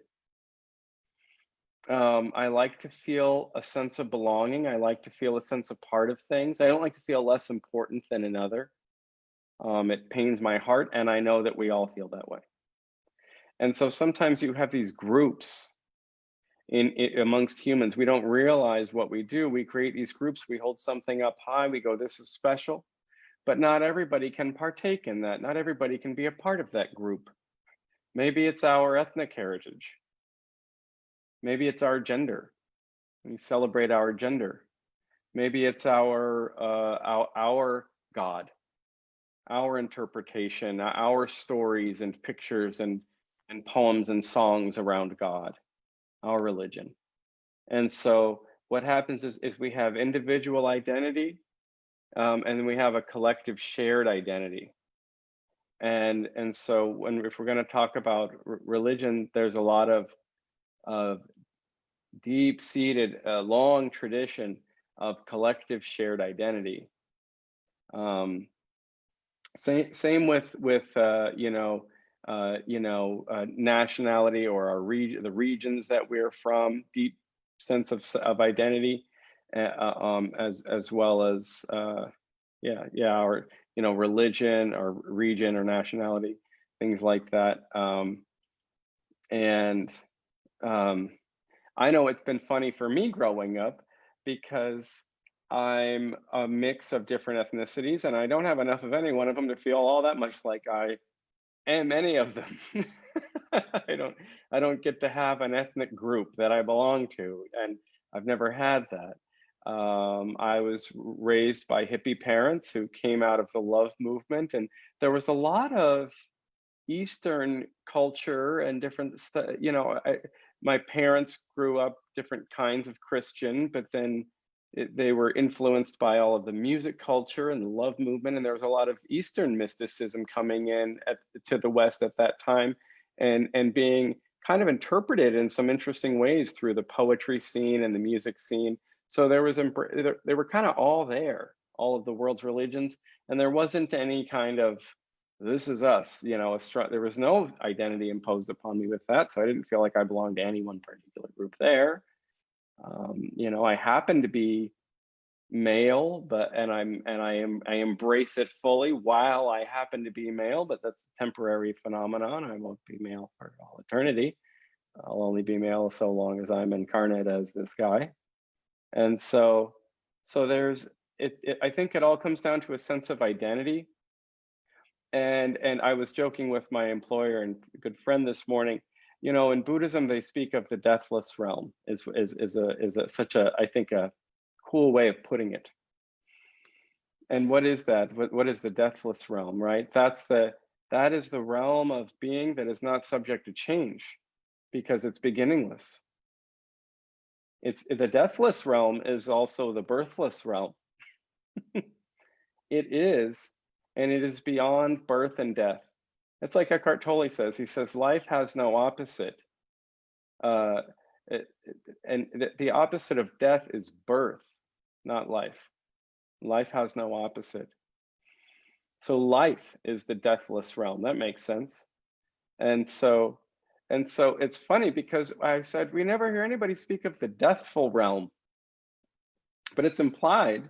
I like to feel a sense of belonging. I like to feel a sense of part of things. I don't like to feel less important than another. It pains my heart, and I know that we all feel that way. And so sometimes you have these groups amongst humans. We don't realize what we do. We create these groups. We hold something up high. We go, this is special. But not everybody can partake in that. Not everybody can be a part of that group. Maybe it's our ethnic heritage. Maybe it's our gender. We celebrate our gender. Maybe it's our God, our interpretation, our stories and pictures and poems and songs around God, our religion. And so what happens is we have individual identity, and then we have a collective shared identity. And so if we're going to talk about religion, there's a lot of deep-seated, long tradition of collective shared identity. Same with nationality, or our the regions that we're from, deep sense of identity, as well as our religion or region or nationality, things like that. I know it's been funny for me growing up, because I'm a mix of different ethnicities, and I don't have enough of any one of them to feel all that much like I am any of them. I don't get to have an ethnic group that I belong to, and I've never had that. I was raised by hippie parents who came out of the love movement, and there was a lot of Eastern culture and different stuff. My parents grew up different kinds of Christian, but then they were influenced by all of the music culture and the love movement, and there was a lot of Eastern mysticism coming in to the West at that time, and being kind of interpreted in some interesting ways through the poetry scene and the music scene. So they were kind of all there, all of the world's religions, and there wasn't any kind of, this is us, there was no identity imposed upon me with that. So I didn't feel like I belonged to any one particular group there. I happen to be male, I embrace it fully while I happen to be male, but that's a temporary phenomenon. I won't be male for all eternity. I'll only be male so long as I'm incarnate as this guy. And so there's I think it all comes down to a sense of identity. And I was joking with my employer and good friend this morning. In Buddhism, they speak of the deathless realm is such a, I think, a cool way of putting it. And what is that? What is the deathless realm, right? That is the realm of being that is not subject to change, because it's beginningless. It's the deathless realm is also the birthless realm. It is and it is beyond birth and death. It's like Eckhart Tolle says. He says, life has no opposite. And the opposite of death is birth, not life. Life has no opposite. So life is the deathless realm. That makes sense. And so it's funny because I said we never hear anybody speak of the deathful realm, but it's implied.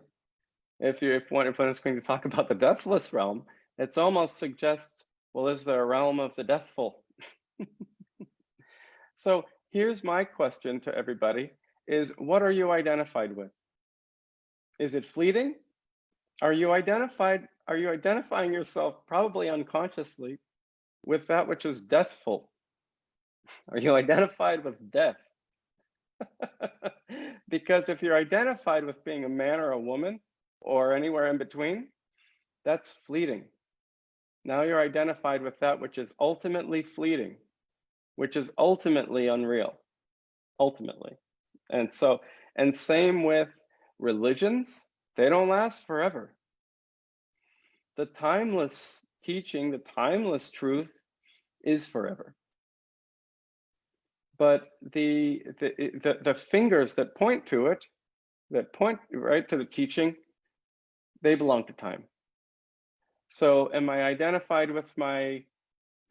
If one is going to talk about the deathless realm, it's almost suggests, well, is there a realm of the deathful? So here's my question to everybody: is what are you identified with? Is it fleeting? Are you identifying yourself, probably unconsciously, with that which is deathful? Are you identified with death? Because if you're identified with being a man or a woman or anywhere in between, that's fleeting. Now you're identified with that which is ultimately fleeting, which is ultimately unreal, ultimately. And same with religions, they don't last forever. The timeless teaching, the timeless truth is forever. But the fingers that point to it, that point right to the teaching, they belong to time. So am I identified with my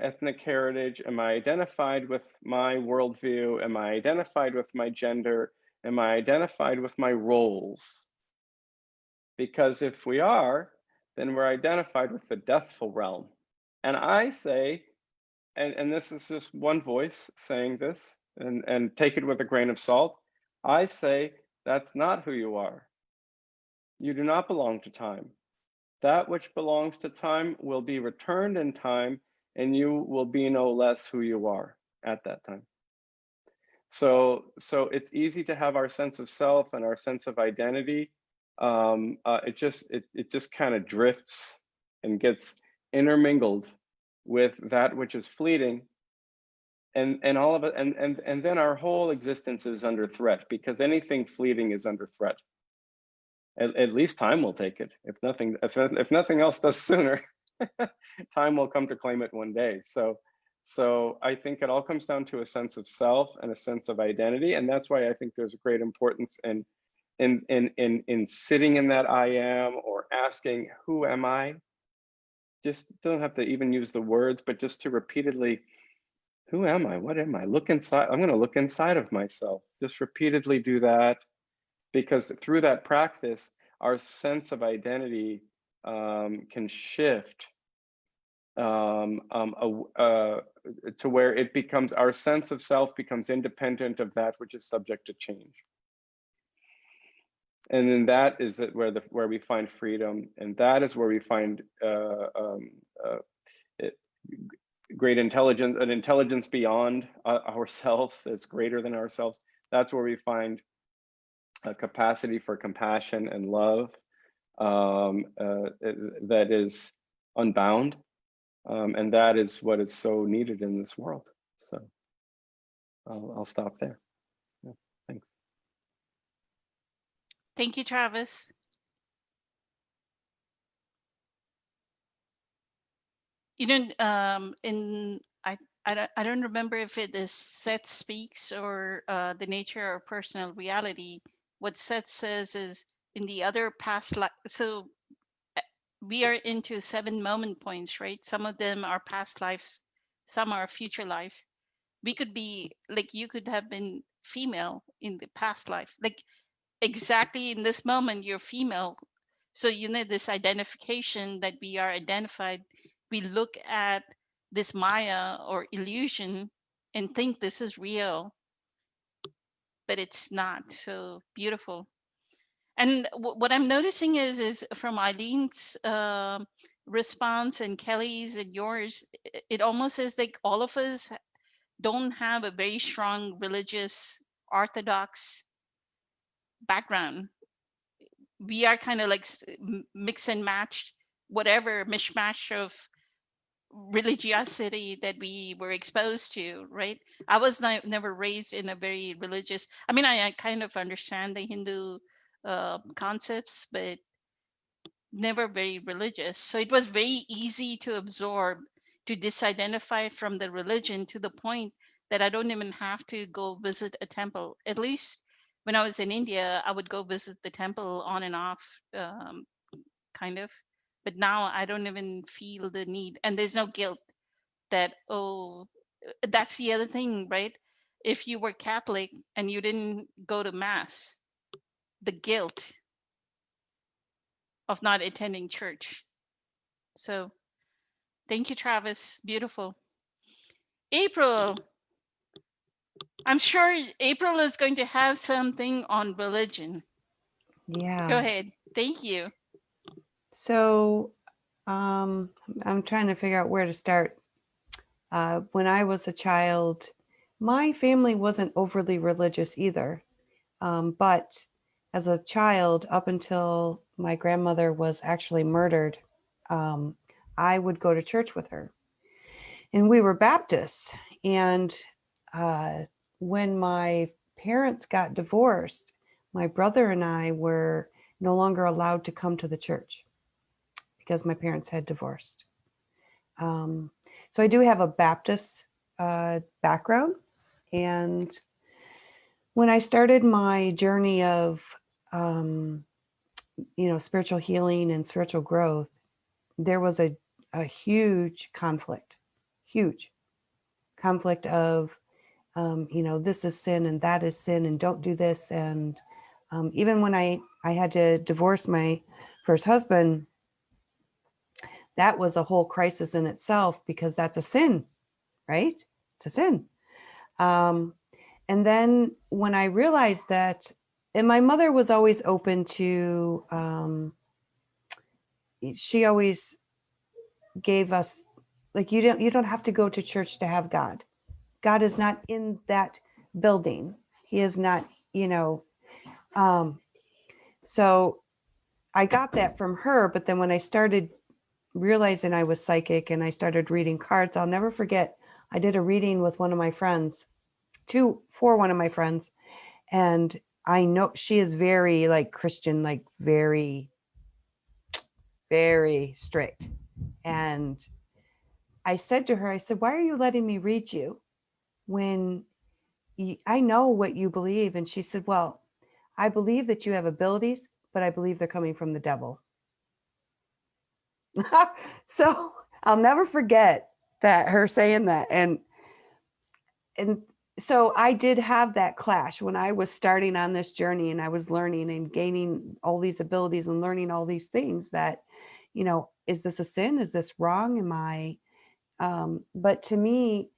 ethnic heritage? Am I identified with my worldview? Am I identified with my gender? Am I identified with my roles? Because if we are, then we're identified with the deathful realm. And I say, and this is just one voice saying this, and take it with a grain of salt, I say that's not who you are. You do not belong to time. That which belongs to time will be returned in time, and you will be no less who you are at that time. So it's easy to have our sense of self and our sense of identity. It just kind of drifts and gets intermingled with that which is fleeting, and all of it, and then our whole existence is under threat, because anything fleeting is under threat. At least time will take it. If nothing else does sooner, time will come to claim it one day. So I think it all comes down to a sense of self and a sense of identity, and that's why I think there's a great importance in sitting in that I am, or asking, who am I? Just don't have to even use the words, but just to repeatedly, who am I? What am I? Look inside. I'm going to look inside of myself. Just repeatedly do that, because through that practice, our sense of identity can shift to where it becomes, our sense of self becomes independent of that which is subject to change. And then that is where we find freedom, and that is where we find great intelligence, an intelligence beyond ourselves, that's greater than ourselves. That's where we find a capacity for compassion and love that is unbound, and that is what is so needed in this world. So I'll stop there. Yeah, thanks. Thank you, Travis. You know, I don't remember if it is Seth Speaks or The Nature of Personal Reality. What Seth says is, in the other past life, so we are into 7 moment points, right? Some of them are past lives, some are future lives. We could be like, you could have been female in the past life, like exactly in this moment you're female. So you know, this identification that we are identified, we look at this Maya or illusion and think this is real, but it's not. So beautiful. And what I'm noticing is from Eileen's response and Kelly's and yours, it almost is like all of us don't have a very strong religious orthodox background. We are kind of like mix and match, whatever mishmash of religiosity that we were exposed to, right? I was never raised in a very religious, I kind of understand the Hindu concepts, but never very religious. So it was very easy to absorb, to disidentify from the religion to the point that I don't even have to go visit a temple. At least when I was in India, I would go visit the temple on and off, kind of. But now I don't even feel the need, and there's no guilt that, oh, that's the other thing, right? If you were Catholic and you didn't go to mass, the guilt of not attending church. So thank you, Travis. Beautiful. April, I'm sure April is going to have something on religion. Yeah. Go ahead. Thank you. So I'm trying to figure out where to start. When I was a child, my family wasn't overly religious either. But as a child, up until my grandmother was actually murdered, I would go to church with her. And we were Baptists. And when my parents got divorced, my brother and I were no longer allowed to come to the church because my parents had divorced. So I do have a Baptist background. And when I started my journey of, spiritual healing and spiritual growth, there was a huge conflict of, this is sin and that is sin and don't do this. And even when I had to divorce my first husband, that was a whole crisis in itself because that's a sin, right? It's a sin. And then when I realized that, and my mother was always open to, she always gave us, like, you don't have to go to church to have God. God is not in that building. He is not, so I got that from her. But then when I started realizing I was psychic and I started reading cards, I'll never forget, I did a reading with one of my friends, for one of my friends. And I know she is very like Christian, like very, very strict. And I said to her, I said, why are you letting me read you when I know what you believe? And she said, well, I believe that you have abilities, but I believe they're coming from the devil. So I'll never forget that, her saying that. And so I did have that clash when I was starting on this journey and I was learning and gaining all these abilities and learning all these things that, is this a sin? Is this wrong? Am I, but to me,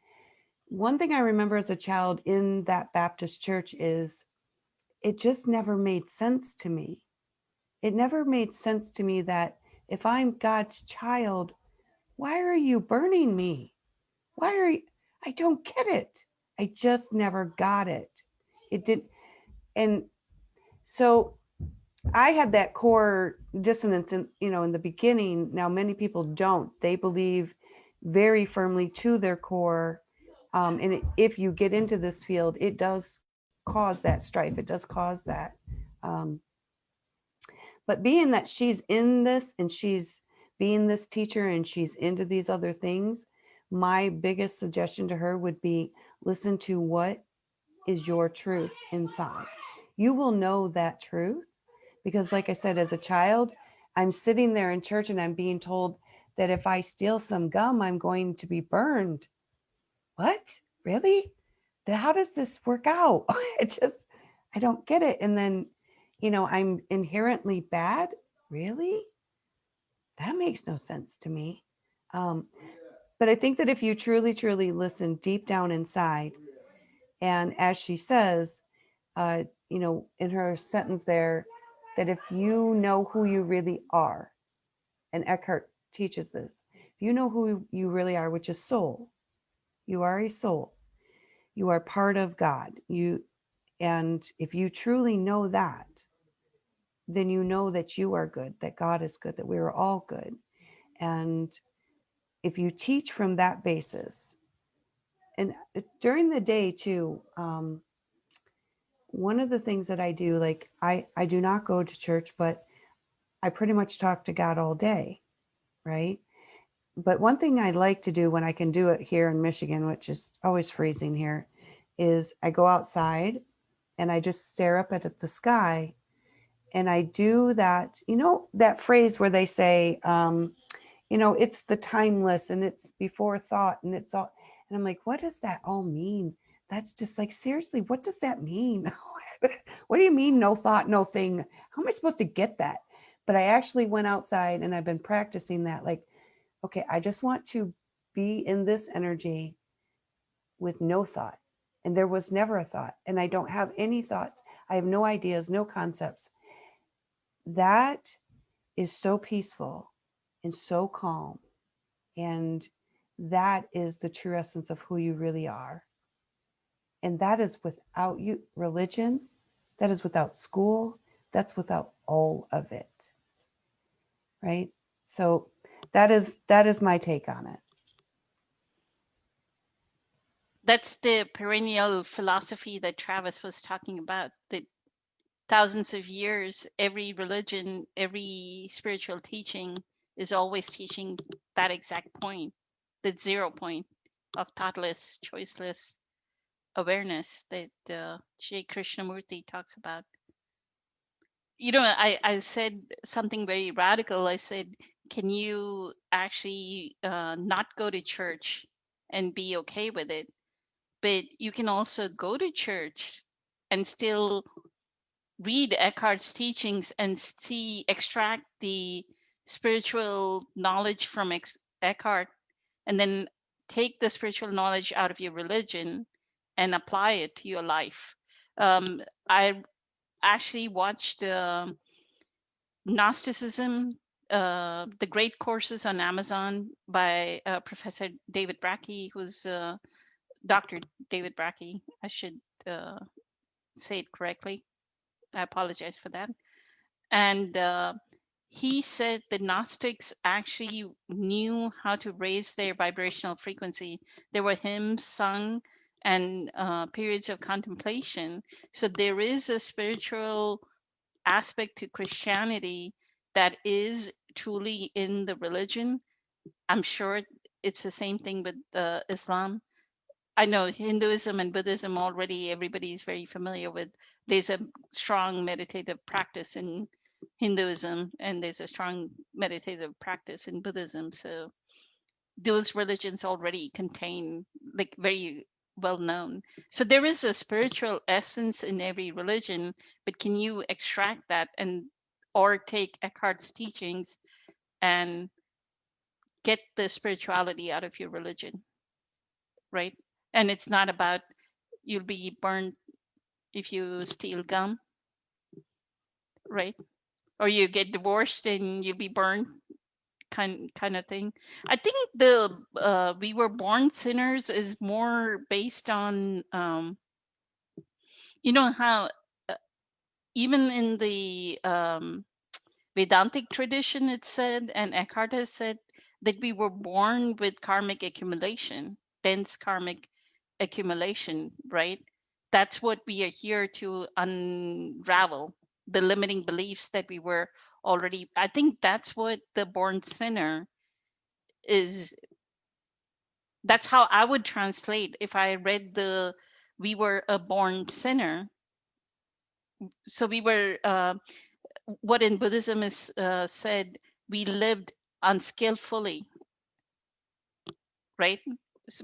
one thing I remember as a child in that Baptist church is it just never made sense to me. It never made sense to me that if I'm God's child, why are you burning me? Why are you, I don't get it. I just never got it. It did. And so I had that core dissonance in the beginning. Now, many people don't. They believe very firmly to their core. And if you get into this field, it does cause that strife. It does cause that. But being that she's in this and she's being this teacher and she's into these other things, my biggest suggestion to her would be listen to what is your truth inside. You will know that truth because, like I said, as a child, I'm sitting there in church and I'm being told that if I steal some gum, I'm going to be burned. What? Really? How does this work out? I don't get it. And then, I'm inherently bad. Really? That makes no sense to me. But I think that if you truly, truly listen deep down inside, and as she says, in her sentence there, that if you know who you really are, and Eckhart teaches this, if you know who you really are, which is soul, you are a soul, you are part of God. And if you truly know that, then you know that you are good, that God is good, that we are all good. And if you teach from that basis, and during the day too, one of the things that I do, like I do not go to church, but I pretty much talk to God all day, right? But one thing I like to do when I can do it here in Michigan, which is always freezing here, is I go outside and I just stare up at the sky. And I do that, you know, that phrase where they say, you know, it's the timeless and it's before thought and it's all. And I'm like, what does that all mean? That's just like, seriously, what does that mean? What do you mean, no thought, no thing? How am I supposed to get that? But I actually went outside and I've been practicing that. Like, okay, I just want to be in this energy with no thought. And there was never a thought. And I don't have any thoughts. I have no ideas, no concepts. That is so peaceful and so calm. And that is the true essence of who you really are. And that is without you religion, that is without school, that's without all of it. Right? So that is my take on it. That's the perennial philosophy that Travis was talking about, that thousands of years, every religion, every spiritual teaching is always teaching that exact point, that 0 point of thoughtless, choiceless awareness that Sri Krishnamurti talks about. You know, I said something very radical. I said, can you actually not go to church and be okay with it? But you can also go to church and still read Eckhart's teachings and extract the spiritual knowledge from Eckhart, and then take the spiritual knowledge out of your religion and apply it to your life. I actually watched Gnosticism, the great courses on Amazon by Professor David Bracke, who's Dr. David Bracke. I should say it correctly. I apologize for that. And he said the Gnostics actually knew how to raise their vibrational frequency. There were hymns sung and periods of contemplation. So there is a spiritual aspect to Christianity that is truly in the religion. I'm sure it's the same thing with Islam. I know Hinduism and Buddhism already everybody is very familiar with. There's a strong meditative practice in Hinduism and there's a strong meditative practice in Buddhism. So those religions already contain, like, very well known. So there is a spiritual essence in every religion, but can you extract that and or take Eckhart's teachings and get the spirituality out of your religion, right? And it's not about you'll be burned if you steal gum, right? Or you get divorced and you'll be burned, kind of thing. I think the we were born sinners is more based on you know how even in the Vedantic tradition it said, and Eckhart has said, that we were born with karmic accumulation, dense karmic accumulation, right? That's what we are here to unravel, the limiting beliefs that we were already. I think that's what the born sinner is. That's how I would translate if I read the we were a born sinner. So we were what in Buddhism is said, we lived unskillfully, right?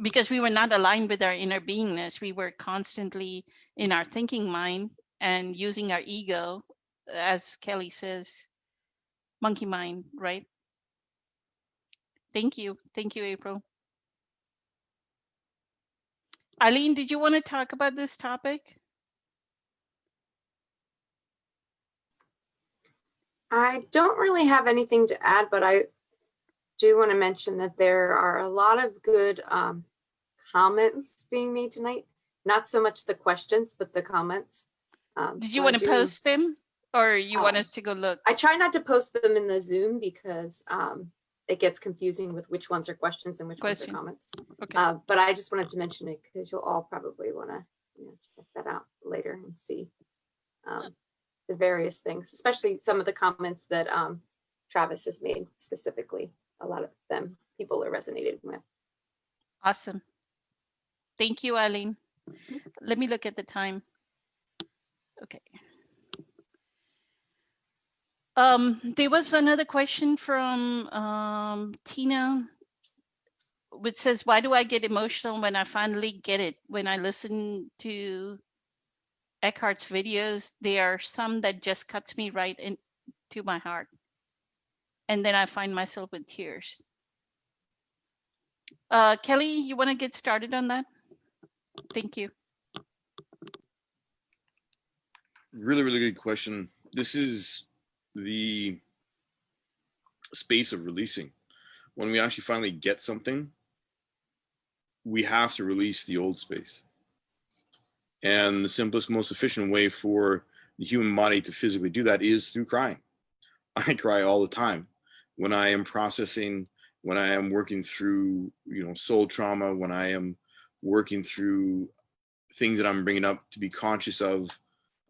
Because we were not aligned with our inner beingness. We were constantly in our thinking mind and using our ego, as Kelly says, monkey mind, right? Thank you. Thank you, April. Eileen, did you want to talk about this topic? I don't really have anything to add, but I do want to mention that there are a lot of good comments being made tonight. Not so much the questions, but the comments. Did you want to post them, or you want us to go look? I try not to post them in the Zoom because it gets confusing with which ones are questions and which ones are comments. Okay. But I just wanted to mention it because you'll all probably want to check that out later and see. the various things, especially some of the comments that Travis has made specifically. A lot of them people are resonating with. Awesome. Thank you, Eileen. Let me look at the time. Okay. There was another question from Tina, which says, why do I get emotional when I finally get it? When I listen to Eckhart's videos, there are some that just cuts me right into my heart. And then I find myself with tears. Kelly, you want to get started on that? Thank you. Really, really good question. This is the space of releasing. When we actually finally get something, we have to release the old space. And the simplest, most efficient way for the human body to physically do that is through crying. I cry all the time when I am processing, when I am working through, soul trauma, when I am working through things that I'm bringing up to be conscious of.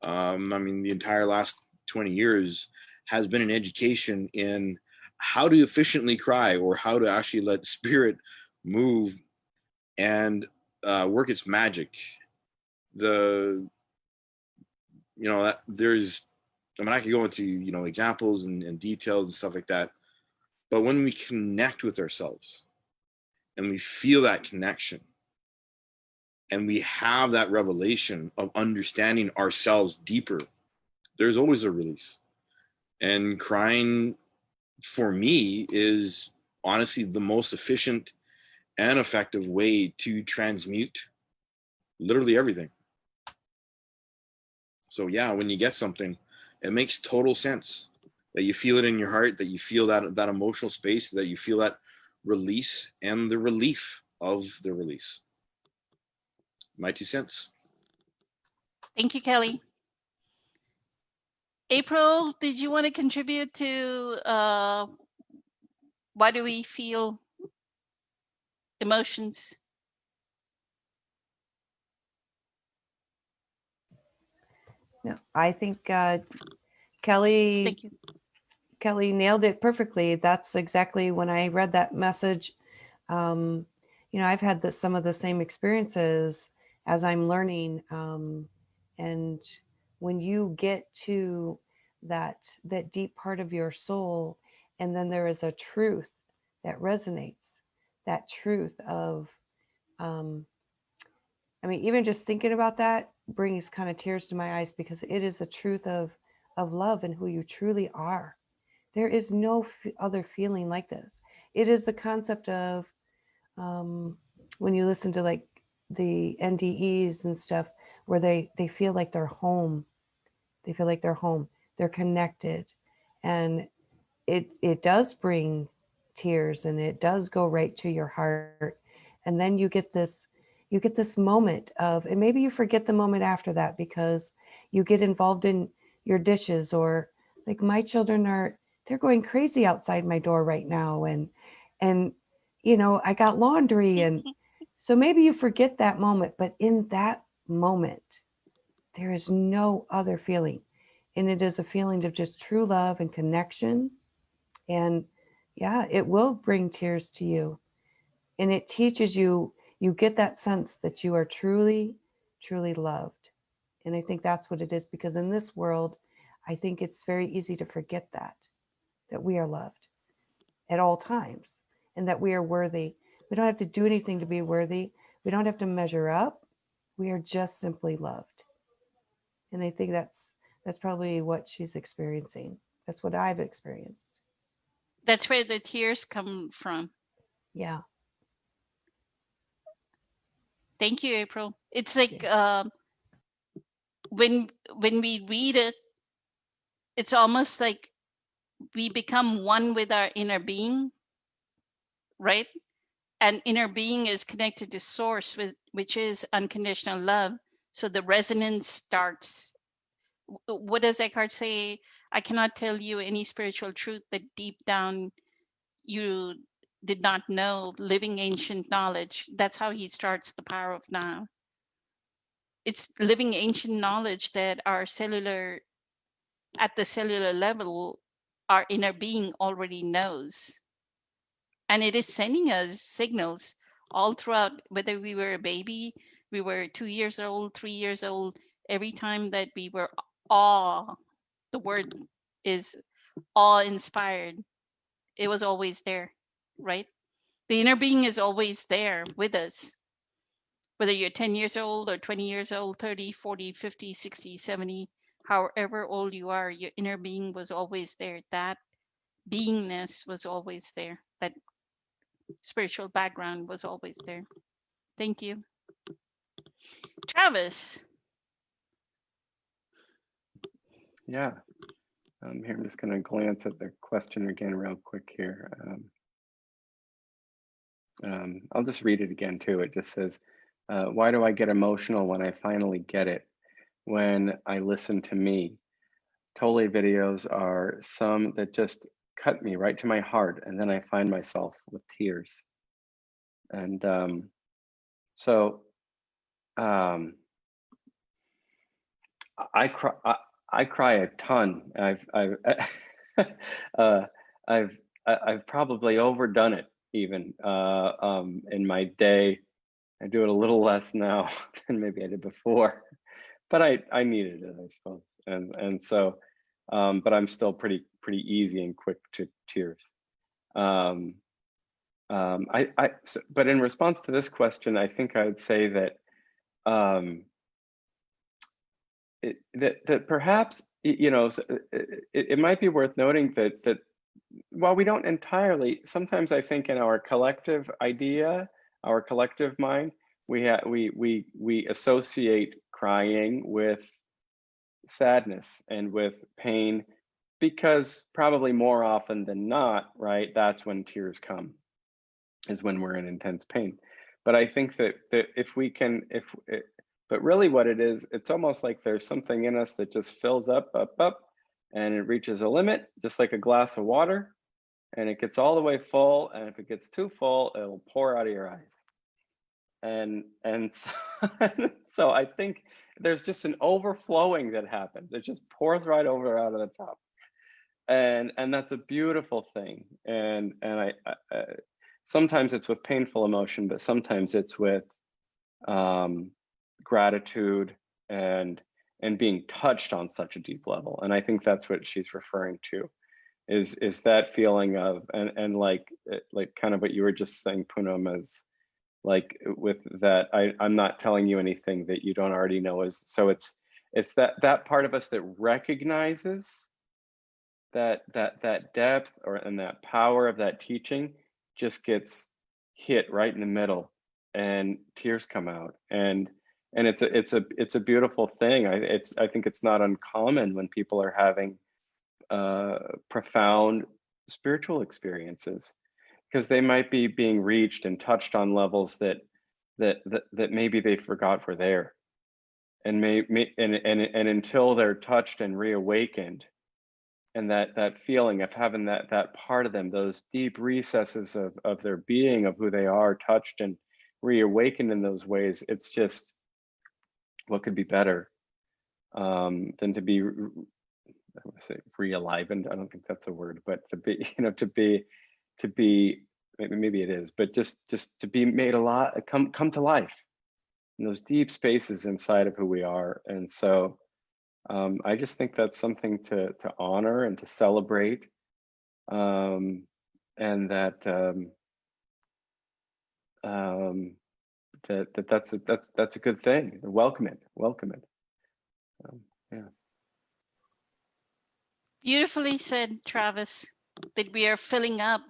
The entire last 20 years has been an education in how to efficiently cry, or how to actually let spirit move and work its magic. I could go into, examples and details and stuff like that. But when we connect with ourselves and we feel that connection, and we have that revelation of understanding ourselves deeper, there's always a release. And crying, for me, is honestly the most efficient and effective way to transmute literally everything. So yeah, when you get something, it makes total sense that you feel it in your heart, that you feel that emotional space, that you feel that release and the relief of the release. My 2 cents. Thank you, Kelly. April, did you want to contribute to why do we feel emotions? No, I think Kelly Thank you. Kelly nailed it perfectly. That's exactly when I read that message. I've had some of the same experiences as I'm learning. And when you get to that deep part of your soul, and then there is a truth that resonates, that truth of, even just thinking about that brings kind of tears to my eyes, because it is a truth of love and who you truly are. There is no other feeling like this. It is the concept of, when you listen to like the NDEs and stuff, where they feel like they're home. They feel like they're home. They're connected. And it does bring tears, and it does go right to your heart. And then you get this moment of, and maybe you forget the moment after that, because you get involved in your dishes, or like my children they're going crazy outside my door right now. And I got laundry. And so maybe you forget that moment, but in that moment, there is no other feeling. And it is a feeling of just true love and connection. And yeah, it will bring tears to you. And it teaches you get that sense that you are truly, truly loved. And I think that's what it is, because in this world, I think it's very easy to forget that we are loved at all times, and that we are worthy. We don't have to do anything to be worthy. We don't have to measure up. We are just simply loved. And I think that's probably what she's experiencing. That's what I've experienced. That's where the tears come from. Yeah. Thank you, April. It's like when we read it, it's almost like we become one with our inner being, right? And inner being is connected to source, which is unconditional love. So the resonance starts. What does Eckhart say? I cannot tell you any spiritual truth that deep down you did not know, living ancient knowledge. That's how he starts The Power of Now. It's living ancient knowledge that our cellular at the cellular level, our inner being already knows. And it is sending us signals all throughout, whether we were a baby, we were 2 years old, 3 years old, every time that we were the word is awe-inspired, it was always there, right? The inner being is always there with us. Whether you're 10 years old or 20 years old, 30, 40, 50, 60, 70, however old you are, your inner being was always there. That beingness was always there. That spiritual background was always there. Thank you. Travis. Yeah. Here, I'm just going to glance at the question again real quick here. I'll just read it again too. It just says, why do I get emotional when I finally get it? When I listen to me? Tolle videos are some that just cut me right to my heart, and then I find myself with tears. And so I cry a ton. I've probably overdone it even in my day. I do it a little less now than maybe I did before, but I needed it, I suppose. And so, but I'm still pretty easy and quick to tears. But in response to this question, I think I would say that that perhaps, you know, it might be worth noting that while we don't entirely, sometimes I think in our collective idea, our collective mind, we associate crying with sadness and with pain, because probably more often than not, right, that's when tears come, is when we're in intense pain. But I think that if we can, but really what it is, it's almost like there's something in us that just fills up, and it reaches a limit, just like a glass of water, and it gets all the way full. And if it gets too full, it'll pour out of your eyes. And so, so I think there's just an overflowing that happens. It just pours right over out of the top. And that's a beautiful thing. And I sometimes it's with painful emotion, but sometimes it's with gratitude and being touched on such a deep level. And I think that's what she's referring to, is that feeling of, and like kind of what you were just saying, Poonam, is like with that, I'm not telling you anything that you don't already know. Is so it's that part of us that recognizes that depth and that power of that teaching just gets hit right in the middle, and tears come out. And it's a beautiful thing. I think it's not uncommon when people are having profound spiritual experiences, because they might be being reached and touched on levels that maybe they forgot were there, and and until they're touched and reawakened, and that feeling of having that part of them, those deep recesses of their being, of who they are, touched and reawakened in those ways, it's just, what could be better than to be, I would say, re-alivened? I don't think that's a word, but to be, you know, to be maybe it is, but just to be made alive, come to life in those deep spaces inside of who we are. And so I just think that's something to honor and to celebrate, and that's a good thing. Welcome it. Yeah. Beautifully said, Travis, that we are filling up.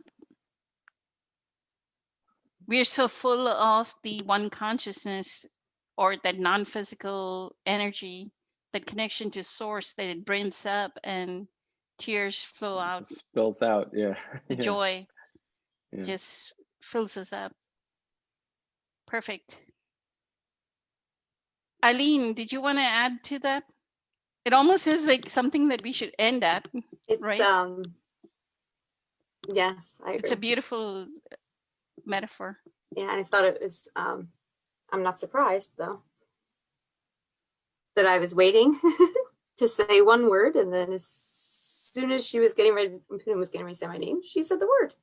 We are so full of the one consciousness, or that non-physical energy, that connection to source, that it brims up and tears flow out. Spills out, yeah. The joy Yeah. just fills us up. Perfect. Eileen, did you want to add to that? It almost is like something that we should end at. It's right? Yes, I agree. It's a beautiful metaphor. Yeah, and I thought it was I'm not surprised though that I was waiting to say one word, and then as soon as she was getting ready, Poonam was getting ready to say my name, she said the word.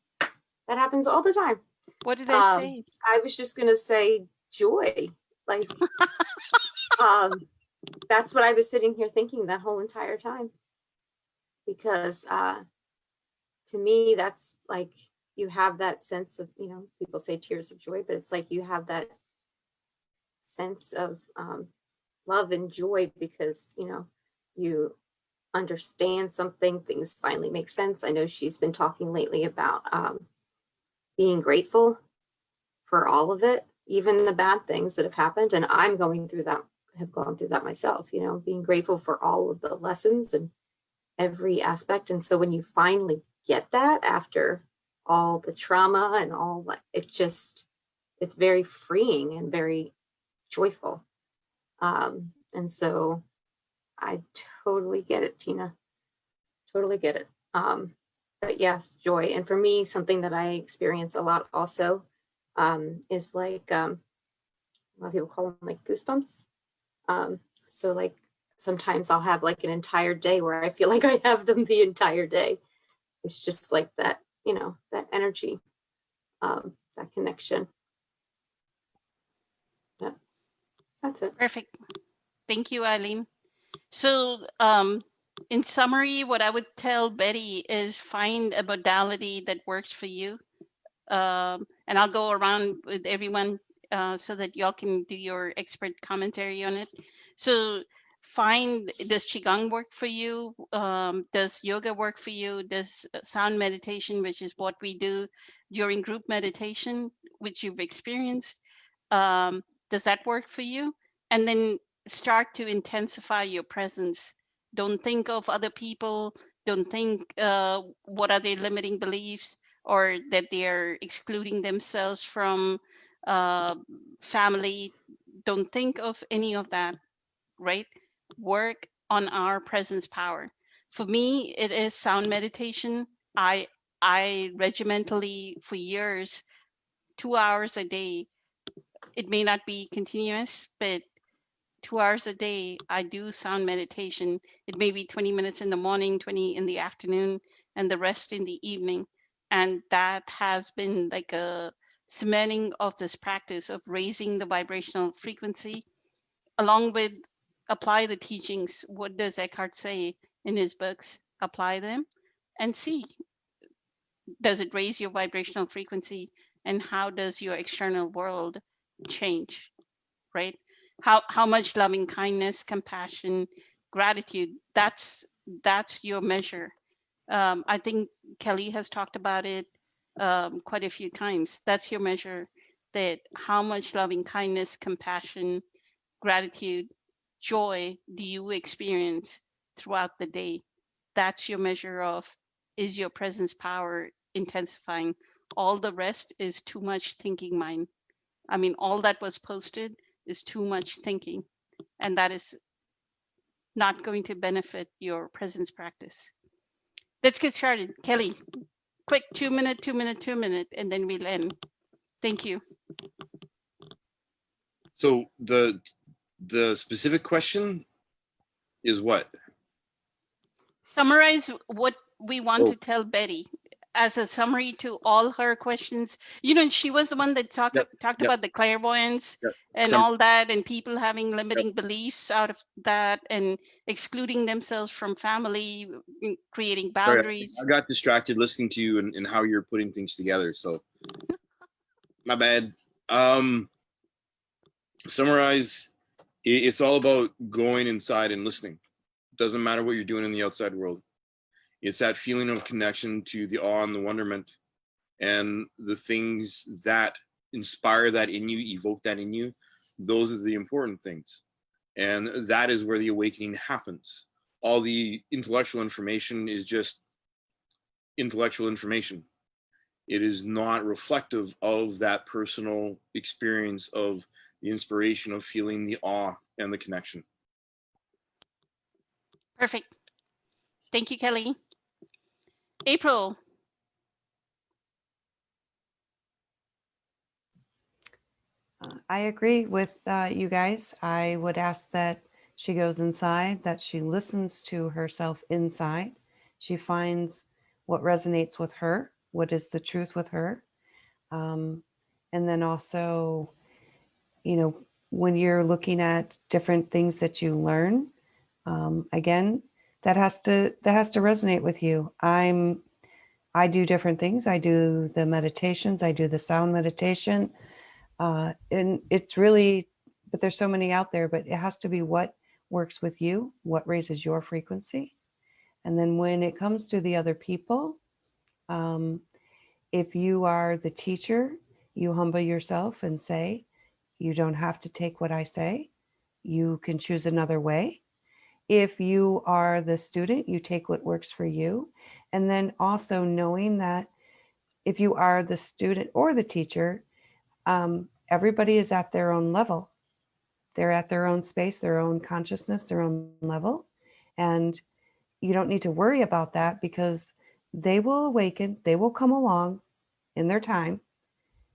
That happens all the time. What did I say? I was just gonna say joy. Like, that's what I was sitting here thinking that whole entire time. Because to me, that's like you have that sense of, you know, people say tears of joy, but it's like you have that sense of love and joy because, you know, you understand something, things finally make sense. I know she's been talking lately about being grateful for all of it, even the bad things that have happened. And I'm going through that, have gone through that myself, you know, being grateful for all of the lessons and every aspect. And so when you finally get that after all the trauma and all that, it's very freeing and very joyful. And so I totally get it, Tina. Totally get it. But yes, joy. And for me, something that I experience a lot also is like, a lot of people call them like goosebumps. So like sometimes I'll have like an entire day where I feel like I have them the entire day. It's just like that, you know, that energy, that connection. But that's it. Perfect. Thank you, Eileen. So, in summary, what I would tell Betty is find a modality that works for you. And I'll go around with everyone so that y'all can do your expert commentary on it. So find, does Qigong work for you? Does yoga work for you? Does sound meditation, which is what we do during group meditation, which you've experienced, does that work for you? And then start to intensify your presence. Don't think of other people. Don't think what are their limiting beliefs, or that they're excluding themselves from family. Don't think of any of that, right? Work on our presence power. For me, it is sound meditation. I regimentally for years, 2 hours a day. It may not be continuous, but 2 hours a day, I do sound meditation. It may be 20 minutes in the morning, 20 in the afternoon, and the rest in the evening. And that has been like a cementing of this practice of raising the vibrational frequency, along with apply the teachings. What does Eckhart say in his books? Apply them and see, does it raise your vibrational frequency, and how does your external world change, right? How much loving kindness, compassion, gratitude, that's your measure. I think Kelly has talked about it quite a few times. That's your measure, that how much loving kindness, compassion, gratitude, joy do you experience throughout the day. That's your measure of, is your presence power intensifying? All the rest is too much thinking mind. I mean, all that was posted is too much thinking, and that is not going to benefit your presence practice. Let's get started. Kelly, quick 2 minute, 2 minute, 2 minute, and then we'll end. Thank you. So the specific question is what? Summarize what we want Oh. to tell Betty as a summary to all her questions. You know, she was the one that talked Yep, about the clairvoyance Yep. and all that, and people having limiting beliefs out of that and excluding themselves from family, creating Sorry, boundaries. I got distracted listening to you and how you're putting things together. So my bad. Summarize. It's all about going inside and listening. Doesn't matter what you're doing in the outside world. It's that feeling of connection to the awe and the wonderment and the things that inspire that in you, evoke that in you. Those are the important things. And that is where the awakening happens. All the intellectual information is just intellectual information. It is not reflective of that personal experience of the inspiration of feeling the awe and the connection. Perfect. Thank you, Kelly. April. I agree with you guys. I would ask that She goes inside, that she listens to herself inside. She finds what resonates with her, what is the truth with her. And then also, you know, when you're looking at different things that you learn, again, that has to resonate with you. I do different things. I do the meditations, I do the sound meditation. And it's really, but there's so many out there, but it has to be what works with you, what raises your frequency. And then when it comes to the other people, if you are the teacher, you humble yourself and say, you don't have to take what I say. You can choose another way. If you are the student, you take what works for you. And then also knowing that if you are the student or the teacher, everybody is at their own level. They're at their own space, their own consciousness, their own level. And you don't need to worry about that because they will awaken, they will come along in their time.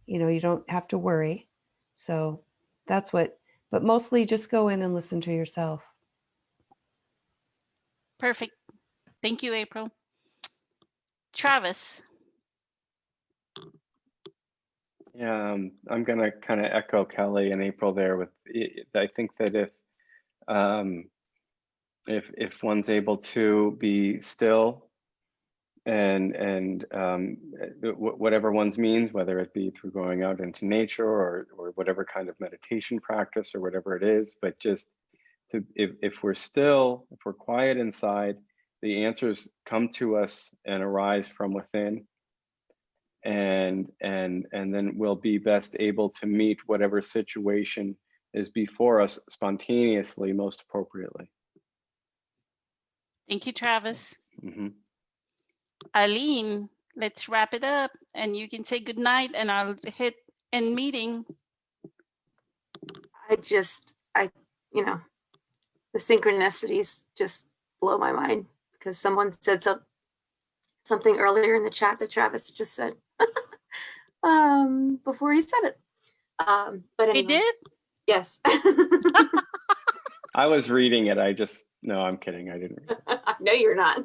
You know, you don't have to worry. So that's what, but mostly just go in and listen to yourself. Perfect. Thank you, April. Travis. Yeah, I'm going to kind of echo Kelly and April there with, I think that if one's able to be still and whatever one's means, whether it be through going out into nature or whatever kind of meditation practice or whatever it is, but just to, if we're still, if we're quiet inside, the answers come to us and arise from within. And then we'll be best able to meet whatever situation is before us spontaneously, most appropriately. Thank you, Travis. Mm-hmm. Eileen, let's wrap it up and you can say good night and I'll hit end meeting. You know, the synchronicities just blow my mind because someone said something earlier in the chat that Travis just said before he said it. But anyway. He did? Yes. I was reading it. No, I'm kidding. I didn't read it. No, you're not.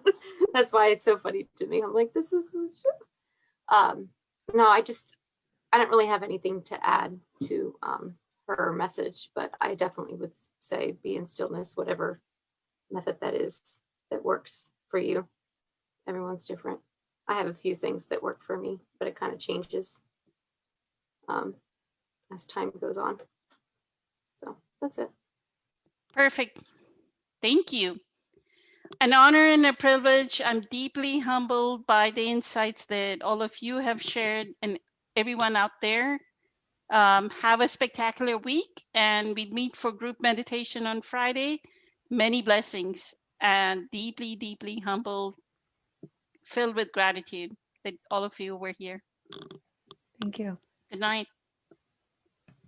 That's why it's so funny to me. I'm like, this is no, I don't really have anything to add to her message, but I definitely would say be in stillness, whatever method that is that works for you. Everyone's different. I have a few things that work for me, but it kind of changes as time goes on. So that's it. Perfect. Thank you. An honor and a privilege. I'm deeply humbled by the insights that all of you have shared and everyone out there. Have a spectacular week and we meet for group meditation on Friday. Many blessings and deeply, deeply humbled, filled with gratitude that all of you were here. Thank you. Good night.